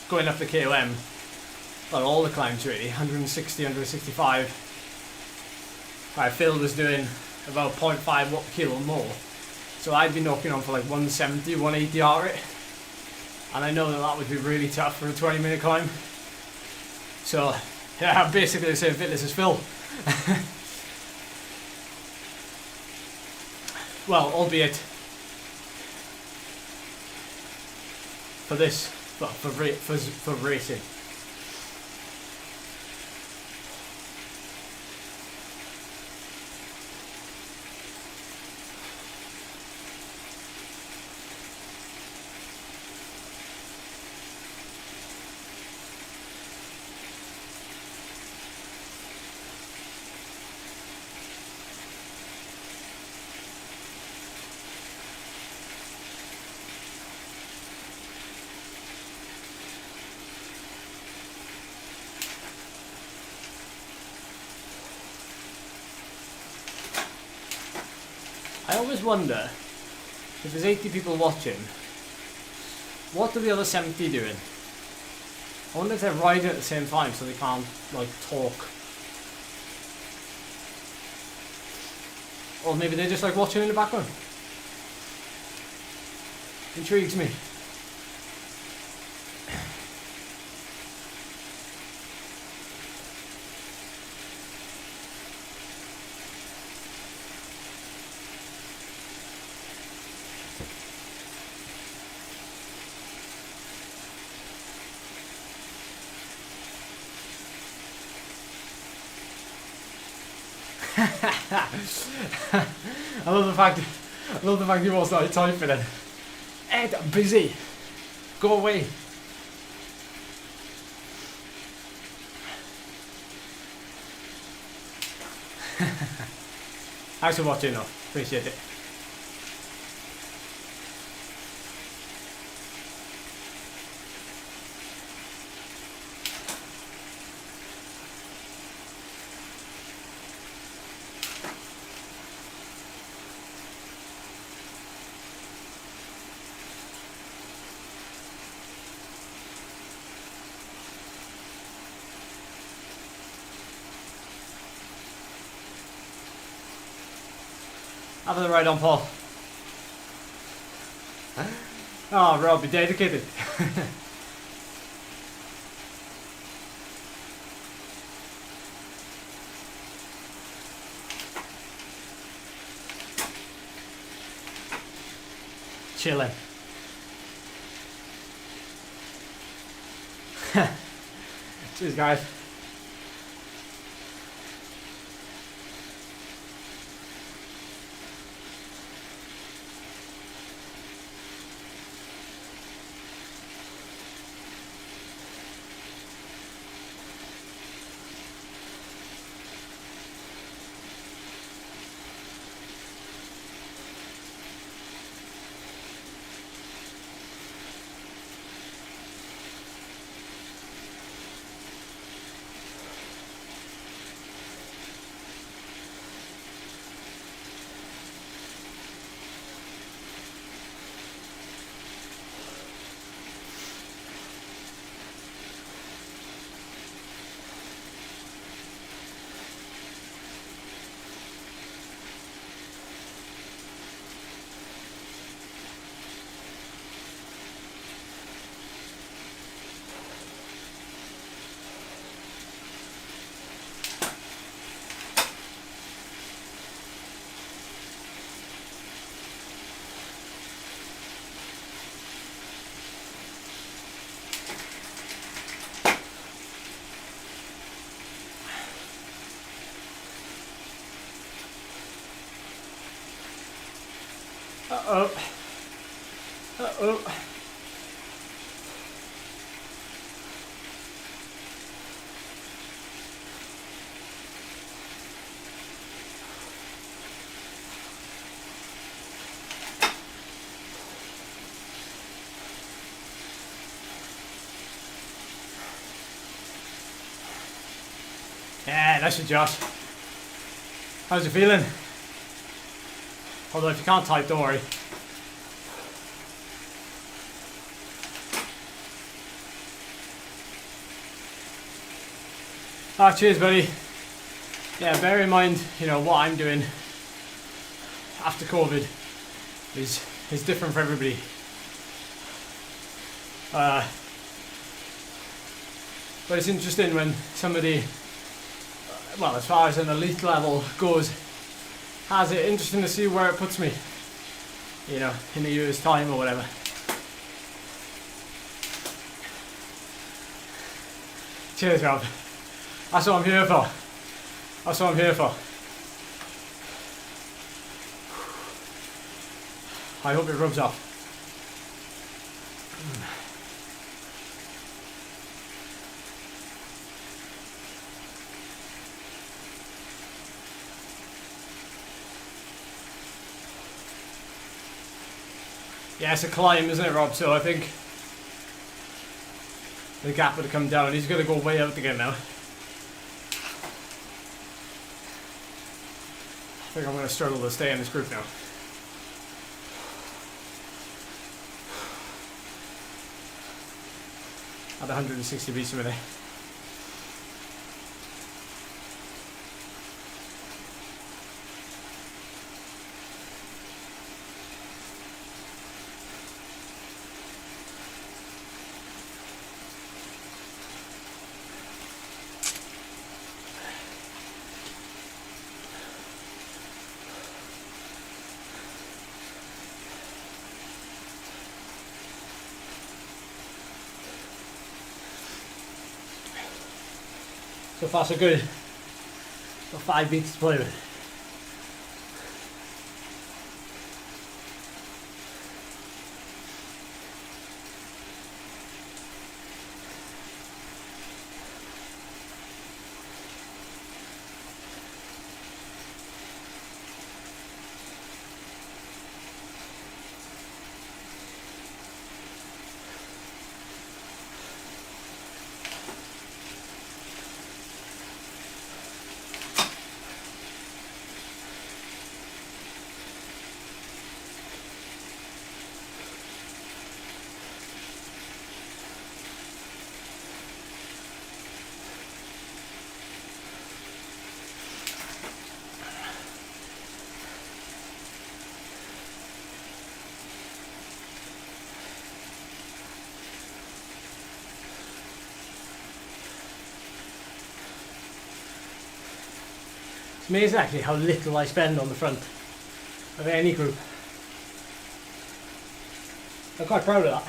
going up the KOM, well, all the climbs really, 160, 165. Phil was doing about 0.5 watt per kilo more, so I'd be knocking on for like 170, 180 heart rate, and I know that that would be really tough for a 20-minute climb. So yeah, I'm basically the same fitness as Phil. Well, albeit for this, well, for racing. I always wonder, if there's 80 people watching, what are the other 70 doing? I wonder if they're riding at the same time so they can't, like, talk. Or maybe they're just, like, watching in the background. Intrigues me. I love the fact you all started typing it. Ed, I'm busy. Go away. Thanks for watching though. Appreciate it. Have the ride on, Paul. Oh, Rob, you're dedicated. Chilling. Cheers, guys. Uh-oh. Uh-oh. Yeah, that's it, Josh. How's it feeling? Although if you can't type, don't worry. Ah, cheers, buddy. Yeah, bear in mind, you know, what I'm doing after COVID is different for everybody. But it's interesting when somebody, well, as far as an elite level goes, has it. Interesting to see where it puts me, you know, in a year's time or whatever. Cheers, Rob. That's what I'm here for. That's what I'm here for. I hope it rubs off. Yeah, it's a climb, isn't it, Rob? So I think the gap would have come down. He's going to go way out again now. I think I'm going to struggle to stay in this group now. At 160 beats a minute. So far so good. Got 5 beats to play with. It's amazing actually how little I spend on the front of any group. I'm quite proud of that.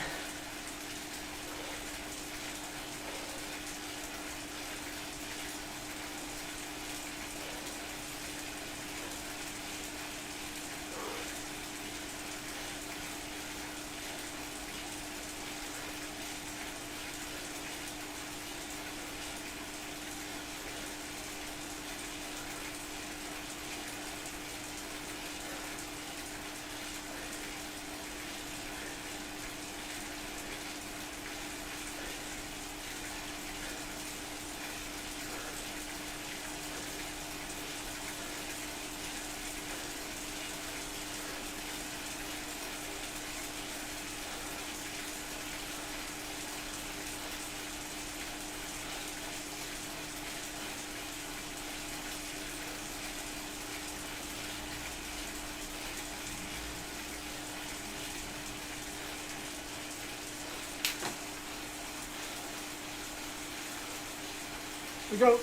We go.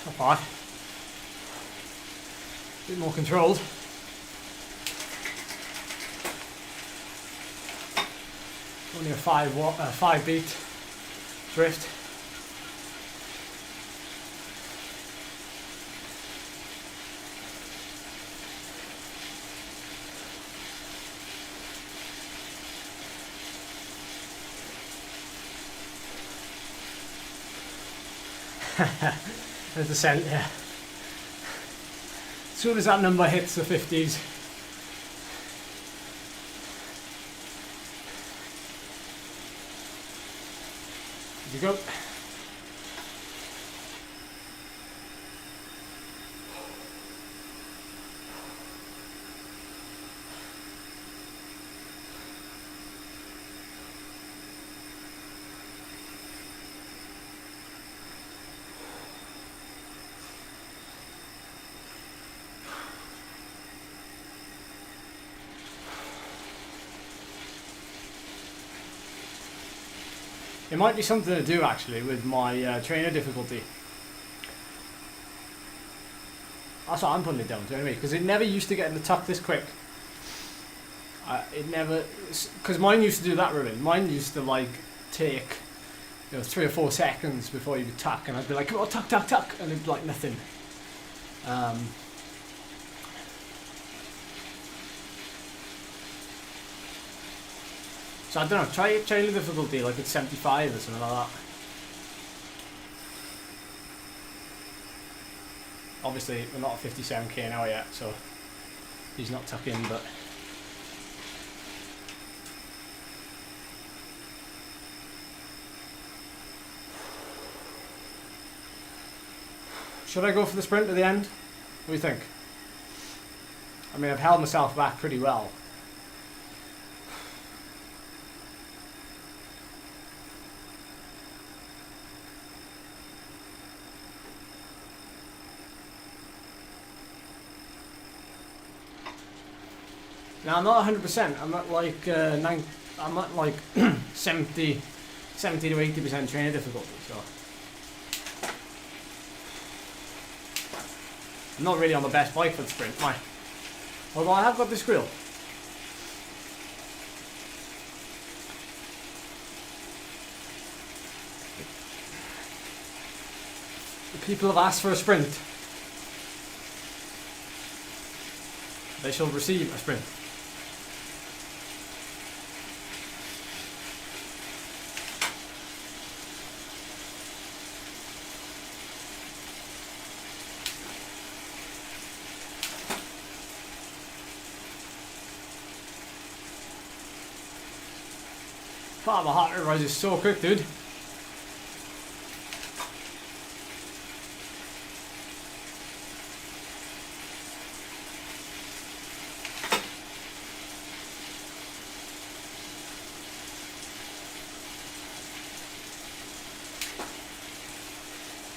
Not bad. A bit more controlled. Only a 5 beat Zwift. There's the scent, yeah. As soon as that number hits the 50s, here we go. It might be something to do actually with my trainer difficulty. That's what I'm putting it down to anyway, because it never used to get in the tuck this quick. It never, because mine used to do that really. Mine used to like take 3 or 4 seconds before you would tuck, and I'd be like, come on, tuck, tuck, tuck, and it'd be like nothing. So I don't know, try the difficulty like it's 75 or something like that. Obviously we're not at 57k an hour yet, so he's not tucking, but should I go for the sprint at the end? What do you think? I mean, I've held myself back pretty well. Now I'm not 100%. I'm at like I'm at like 70 to 80% trainer difficulty. So I'm not really on the best bike for the sprint, am I? Although I have got this grill. The people have asked for a sprint. They shall receive a sprint. Wow, my heart rate rises so quick, dude.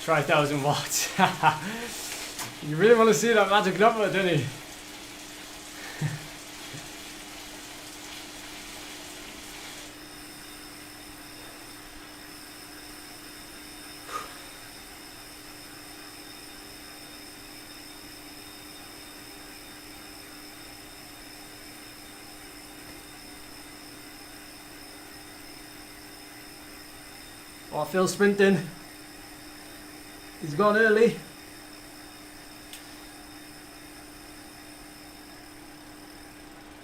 Try 1,000 watts. You really want to see that magic number, don't you? Oh, Phil's sprinting. He's gone early.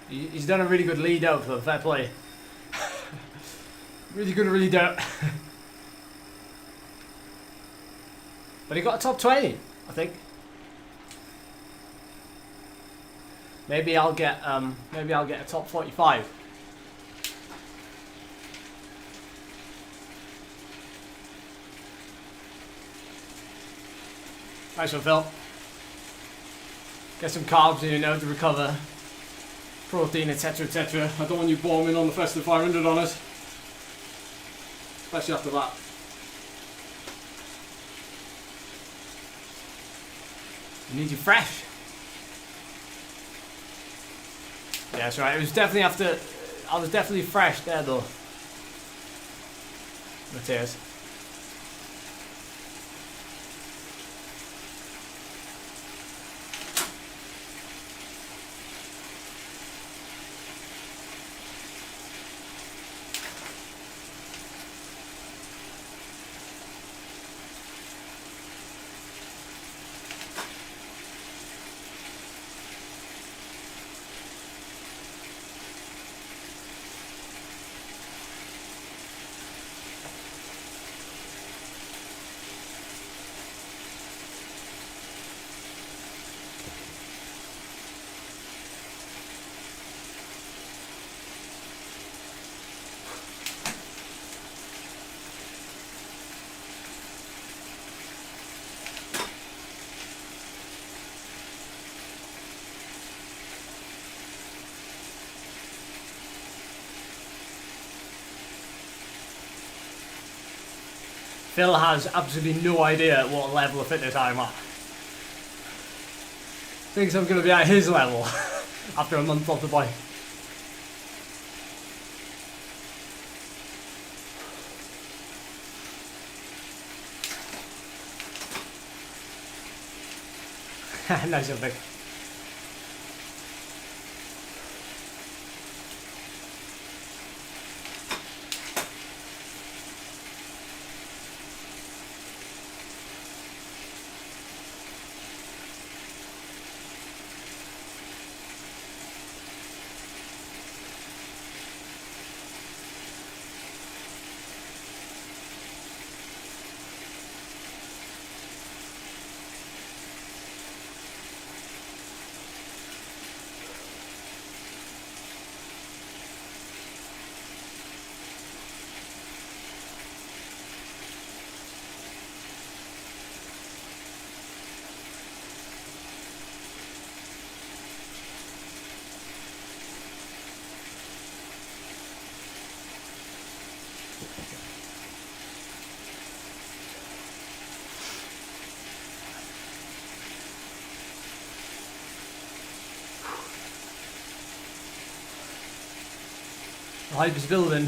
He's done a really good lead out for the fair play. Really good lead out. But he got a top 20, I think. Maybe I'll get a top 45. Nice one, Phil. Get some carbs in, you know, to recover. Protein, etc, etc. I don't want you bombing on the Festive 500 on us. Especially after that. You need you fresh. Yeah, that's right. It was definitely after... I was definitely fresh there, though. The tears. Phil has absolutely no idea what level of fitness I'm at. Thinks I'm going to be at his level after a month off the bike. Nice one, Vic. The hype is building.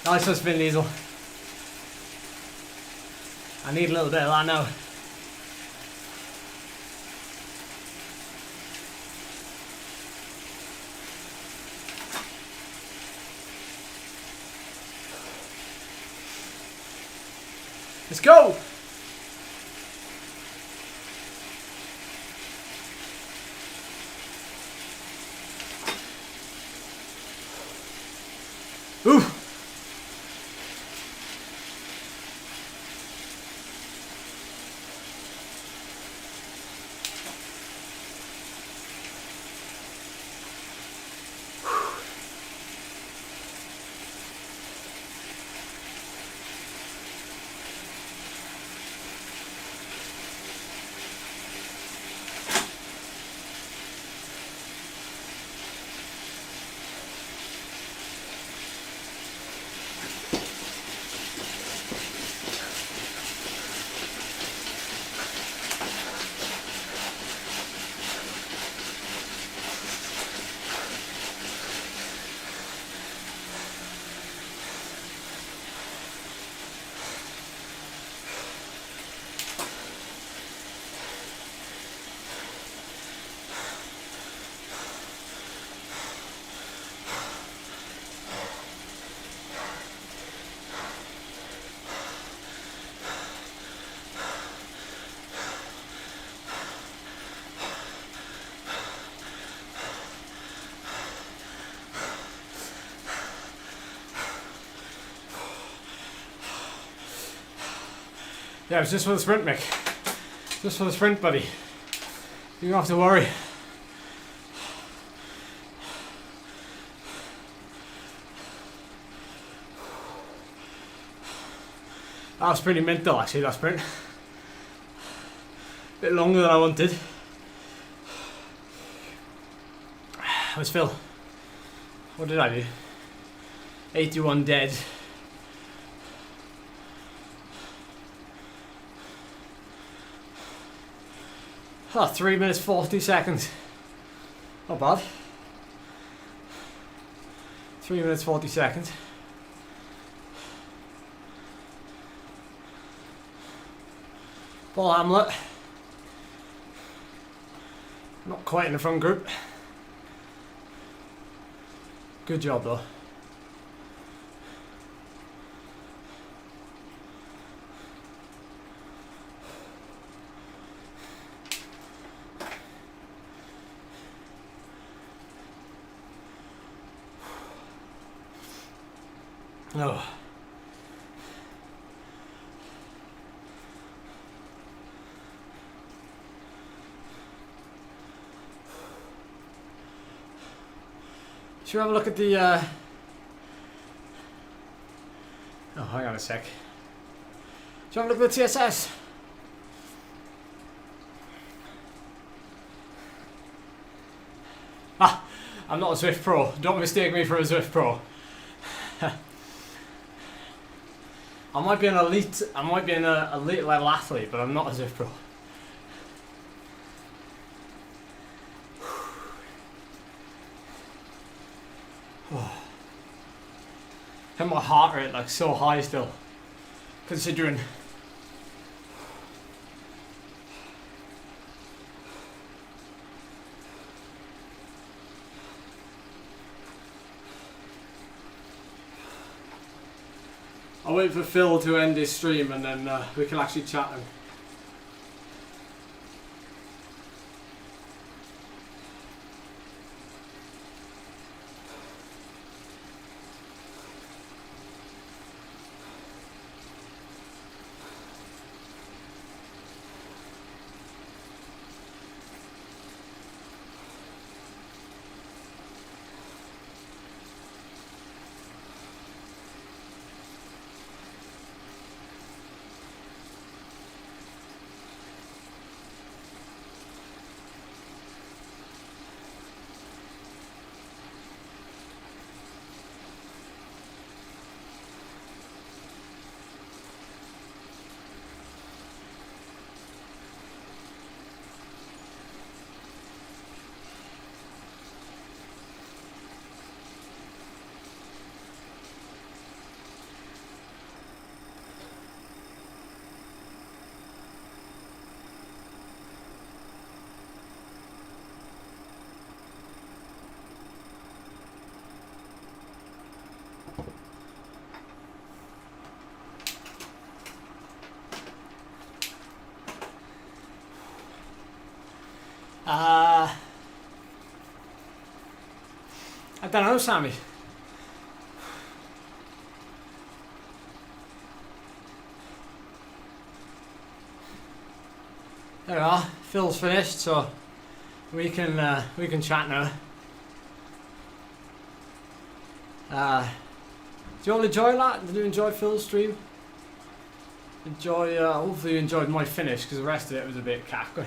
Nice one, Spin Diesel. I need a little bit of that now. Let's go! Ooh! Yeah, it's just for the sprint, Mick. Just for the sprint, buddy. You don't have to worry. That was pretty mental, actually, that sprint. Bit longer than I wanted. How's Phil? What did I do? 81 dead. Oh, 3 minutes 40 seconds. Not bad. 3 minutes 40 seconds. Paul Hamlet. Not quite in the front group. Good job though. Oh. Should we have a look at the oh, hang on a sec. Should we have a look at the TSS? Ah, I'm not a Zwift pro. Don't mistake me for a Zwift pro. I might be an elite level athlete, but I'm not a Zwift pro. And my heart rate like so high still, considering. I'll wait for Phil to end his stream and then we can actually chat him. I don't know, Sammy. There we are. Phil's finished, so we can chat now. Do you all enjoy that? Did you enjoy Phil's stream? Hopefully you enjoyed my finish, because the rest of it was a bit cackly.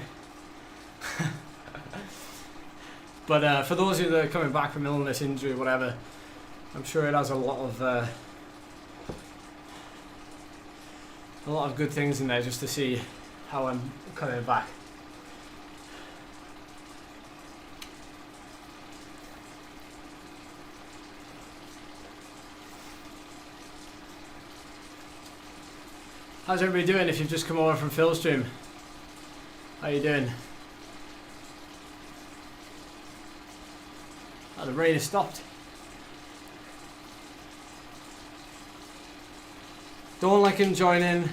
But for those of you that are coming back from illness, injury, whatever, I'm sure it has a lot of good things in there just to see how I'm coming back. How's everybody doing if you've just come over from Phil's stream? How you doing? Oh, the rain has stopped. Don't like him joining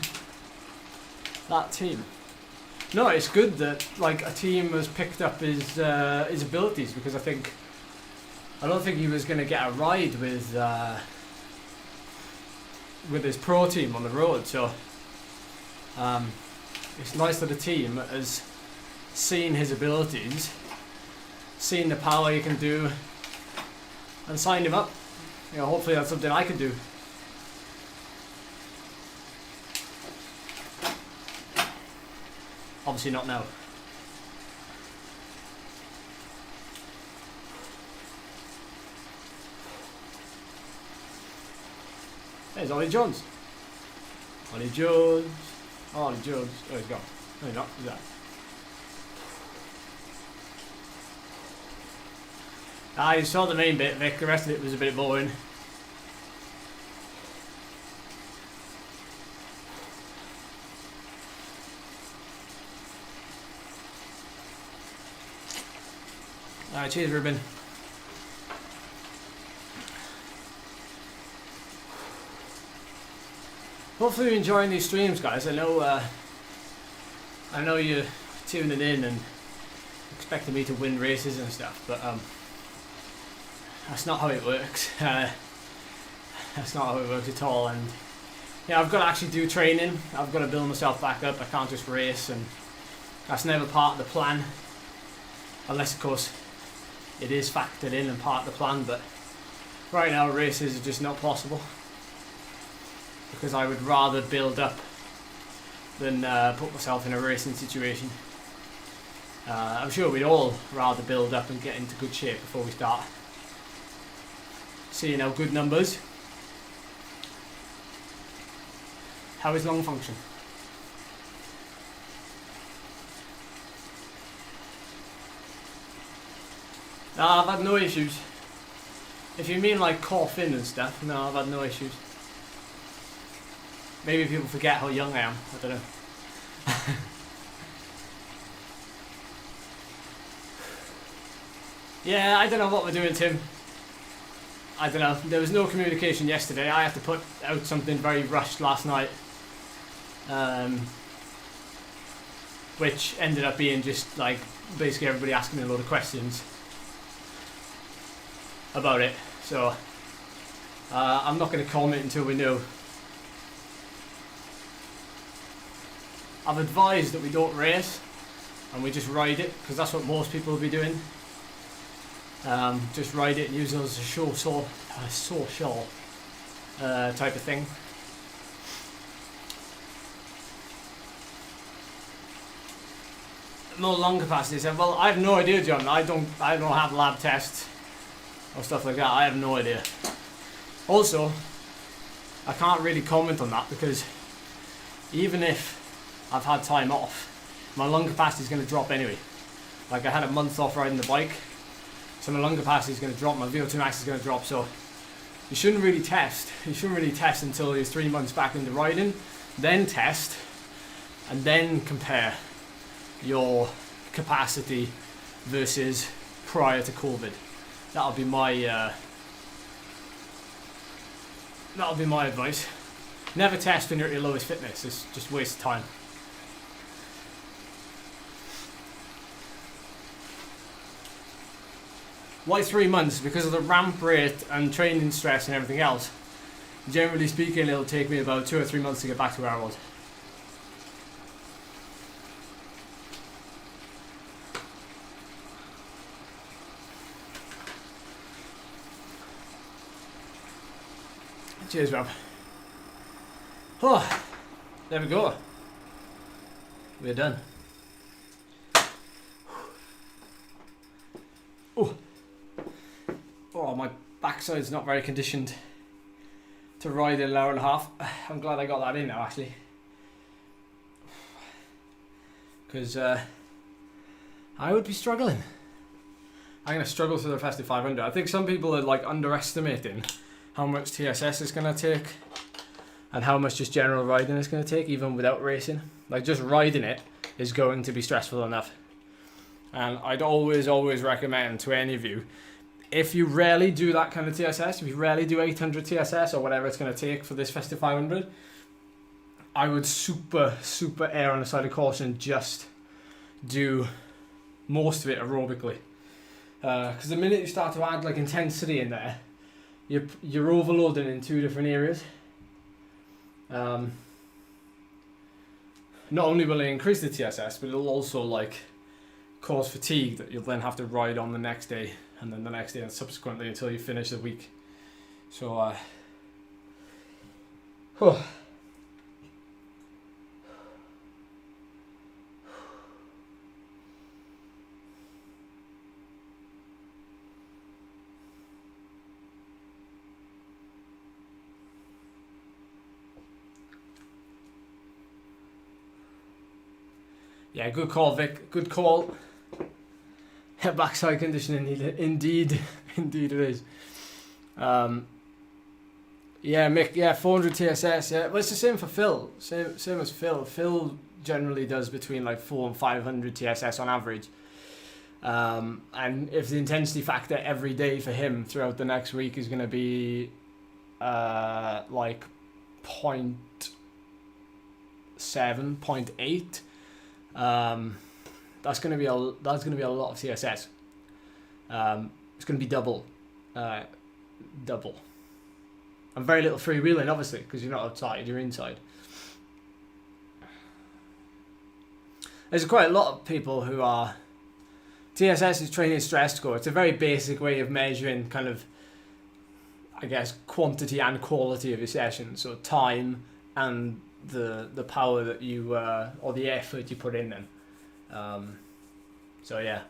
that team. No, it's good that like a team has picked up his abilities, because I don't think he was going to get a ride with his pro team on the road. So It's nice that the team has seen his abilities, seen the power he can do, and signed him up. You know, hopefully that's something I could do. Obviously not now. There's Ollie Jones. Ollie Jones. Ollie Jones. Oh, he's gone. No, he's not. He's there. Ah, you saw the main bit, Vic. The rest of it was a bit boring. Alright, cheers, Ruben. Hopefully you're enjoying these streams, guys. I know you're tuning in and expecting me to win races and stuff, but that's not how it works. That's not how it works at all. And yeah, I've got to actually do training. I've got to build myself back up. I can't just race, and that's never part of the plan, unless of course it is factored in and part of the plan. But right now races are just not possible, because I would rather build up than put myself in a racing situation. I'm sure we'd all rather build up and get into good shape before we start. Seeing how good numbers. How is lung function? No, I've had no issues. If you mean like coughing and stuff, no, I've had no issues. Maybe people forget how young I am, I don't know. Yeah, I don't know what we're doing, Tim. I don't know. There was no communication yesterday. I had to put out something very rushed last night. Which ended up being just like basically everybody asking me a load of questions about it. So I'm not going to comment until we know. I've advised that we don't race and we just ride it, because that's what most people will be doing. Just ride it and use it as a social type of thing. No lung capacity. So, well, I have no idea, John. I don't have lab tests or stuff like that. I have no idea. Also, I can't really comment on that, because even if I've had time off, my lung capacity is going to drop anyway. Like, I had a month off riding the bike, so my lung capacity is going to drop, my VO2 max is going to drop. So you shouldn't really test. You shouldn't really test until you're 3 months back into riding, then test, and then compare your capacity versus prior to COVID. That'll be my advice. Never test when you're at your lowest fitness. It's just a waste of time. Why 3 months? Because of the ramp rate and training stress and everything else. Generally speaking, it'll take me about 2 or 3 months to get back to where I was. Cheers, Rob. Oh, there we go. We're done. Oh, my backside's not very conditioned to ride in an hour and a half. I'm glad I got that in now, actually. Because I would be struggling. I'm going to struggle through the Festive 500. I think some people are like underestimating how much TSS is going to take and how much just general riding is going to take, even without racing. Like, just riding it is going to be stressful enough. And I'd always recommend to any of you, if you rarely do that kind of TSS, if you rarely do 800 TSS or whatever it's going to take for this Festive 500, I would super err on the side of caution. Just do most of it aerobically. Because the minute you start to add like intensity in there, you're overloading in two different areas. not only will it increase the TSS, but it'll also like cause fatigue that you'll then have to ride on the next day, and then the next day, and subsequently until you finish the week. So, yeah, good call, Vic. Good call. Backside conditioning, indeed, indeed it is. Yeah, Mick. Yeah, 400 TSS. Yeah, well, it's the same for Phil. Same as Phil. Phil generally does between like 400 and 500 TSS on average. And if the intensity factor every day for him throughout the next week is going to be like 0.7, 0.8, that's going to be a lot of TSS. It's going to be double. And very little freewheeling, obviously, because you're not outside, you're inside. There's quite a lot of people who are... TSS is training stress score. It's a very basic way of measuring kind of, I guess, quantity and quality of your session. So time and the power that you, or the effort you put in them. So yeah.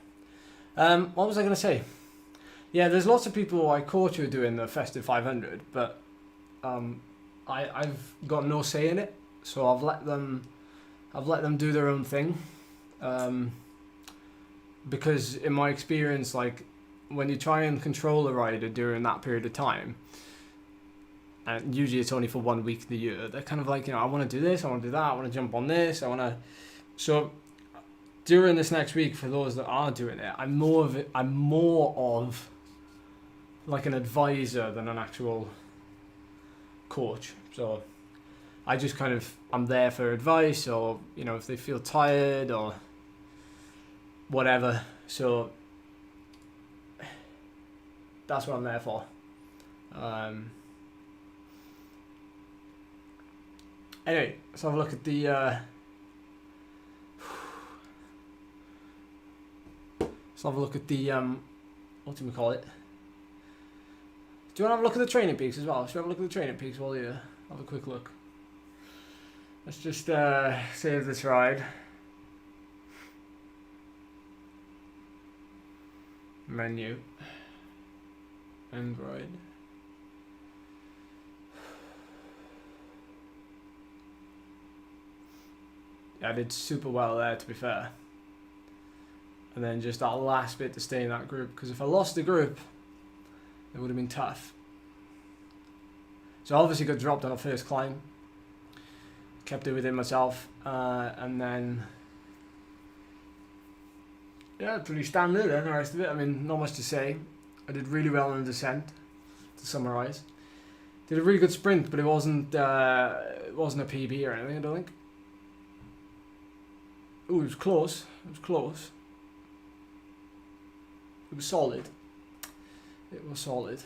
What was I going to say? Yeah, there's lots of people I coach who are doing the Festive 500, but I've got no say in it, so I've let them do their own thing, because in my experience, like when you try and control a rider during that period of time, and usually it's only for 1 week of the year, they're kind of like, I want to do this, I want to do that, I want to jump on this, so during this next week, for those that are doing it, I'm more of like an advisor than an actual coach. So I just I'm there for advice, or if they feel tired or whatever. So that's what I'm there for. Anyway, let's have a look at the what do we call it? Do you want to have a look at the training peaks as well? Should we have a look at the training peaks while you have a quick look? Let's just save this ride. Menu. End ride. Yeah, I did super well there, to be fair. And then just that last bit to stay in that group, because if I lost the group, it would have been tough. So I obviously got dropped on a first climb. Kept it within myself, and then yeah, pretty standard. And the rest of it, I mean, not much to say. I did really well on the descent. To summarise, did a really good sprint, but it wasn't a PB or anything, I don't think. Ooh, it was close. It was close. It was solid. It was solid.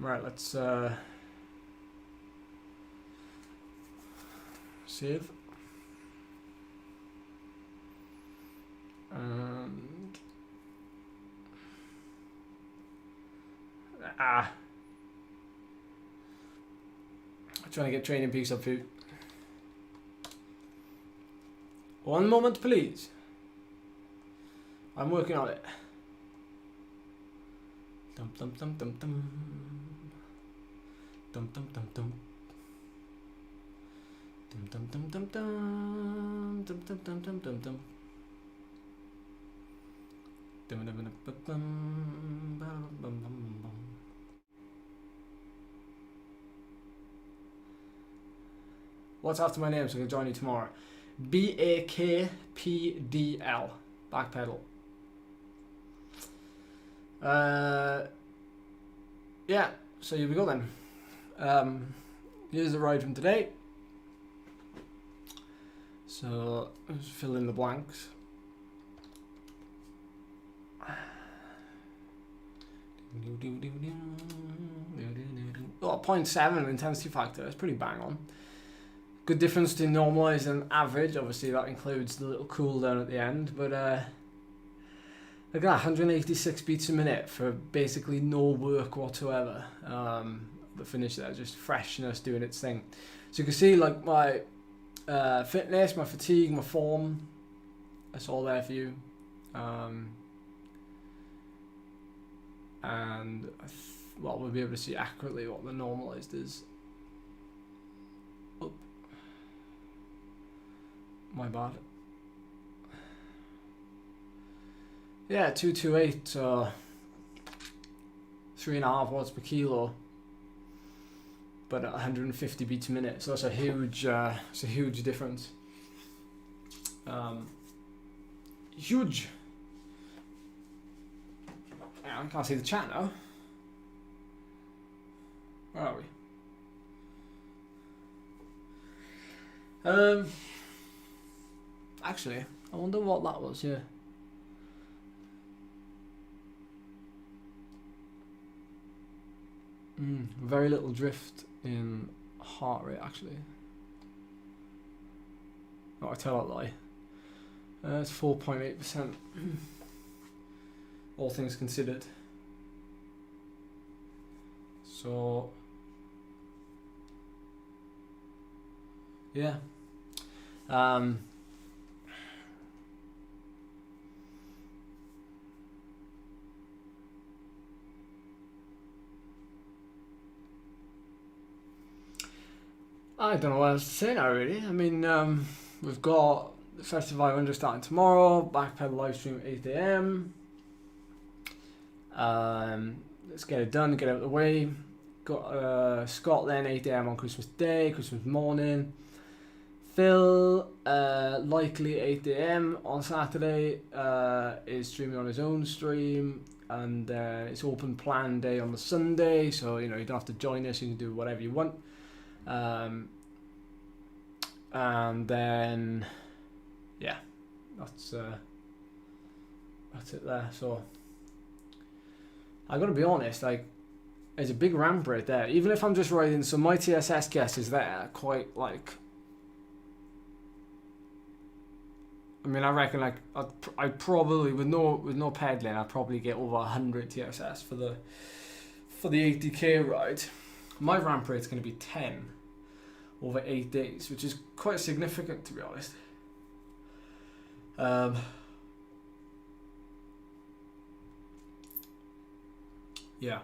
Right, let's save. And I'm trying to get training peaks up for you. One moment, please. I'm working on it. Dum dum dum dum dum. Dum dum dum dum. Dum dum dum dum dum. Dum dum dum dum dum dum. Dum dum dum dum dum. What's after my name so I can join you tomorrow? BAKPDL. BAKPDL. Yeah, so here we go then. Here's the ride from today. So let's fill in the blanks. Oh, 0.7 intensity factor, that's pretty bang on. Good difference between normalised and average, obviously that includes the little cooldown at the end, but look at that, 186 beats a minute for basically no work whatsoever. The finish there, just freshness doing its thing. So you can see like my fitness, my fatigue, my form, that's all there for you. And well, we'll be able to see accurately what the normalized is. Oh, my bad. Yeah, 228, 3.5 watts per kilo, but at 150 beats a minute. So that's a huge difference. Huge. I can't see the chat now. Where are we? Actually, I wonder what that was. Yeah. Very little drift in heart rate, actually. Oh, I tell a lie. It's 4.8%. All things considered. So, yeah. I don't know what else to say now, really. I mean, we've got the Festive 500 starting tomorrow, BAKPDL live stream at 8 AM. Let's get it done, get out of the way. Got Scott then, 8 AM on Christmas Day, Christmas morning. Phil, likely 8 AM on Saturday, is streaming on his own stream. And it's open plan day on the Sunday, so you know you don't have to join us, you can do whatever you want. And then yeah, that's it there. So I gotta be honest, like there's a big ramp right there. Even if I'm just riding, so my TSS guess is there quite like. I mean, I reckon like I'd probably with no pedaling, I'd probably get over 100 TSS for the 80k ride. My ramp rate's going to be 10 over 8 days, which is quite significant, to be honest. Yeah.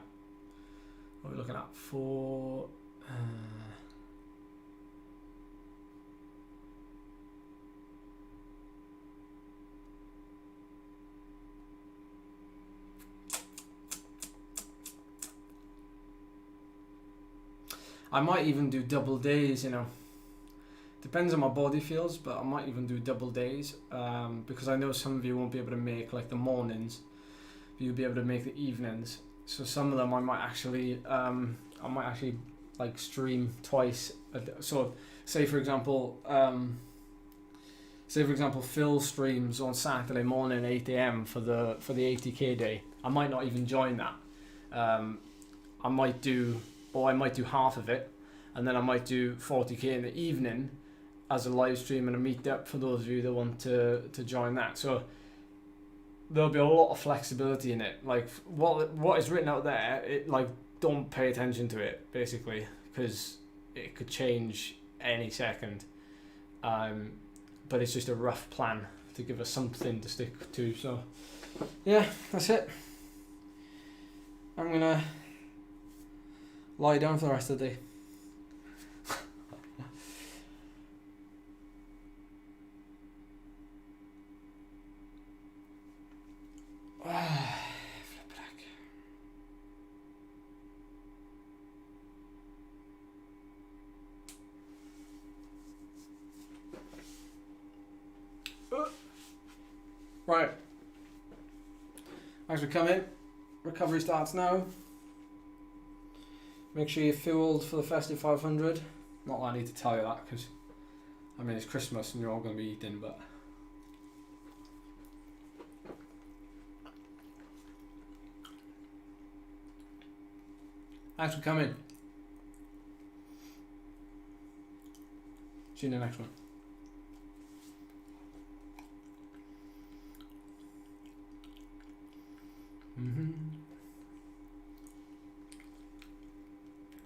What are we looking at? For I might even do double days, you know. Depends on my body feels, but I might even do double days because I know some of you won't be able to make like the mornings, but you'll be able to make the evenings. So some of them I might actually like stream twice. So say for example, Phil streams on Saturday morning 8 AM for the 80k day. I might not even join that. I might do half of it, and then I might do 40k in the evening as a live stream and a meetup for those of you that want to join that. So there'll be a lot of flexibility in it. Like what is written out there, it like don't pay attention to it basically because it could change any second. But it's just a rough plan to give us something to stick to. So yeah, that's it. I'm gonna lie down for the rest of the day. Right. Thanks for coming. Recovery starts now. Make sure you're fueled for the Festive 500. Not that I need to tell you that because I mean, it's Christmas and you're all going to be eating, but... Thanks for coming. See you in the next one.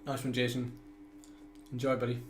Nice one, Jason. Enjoy, buddy.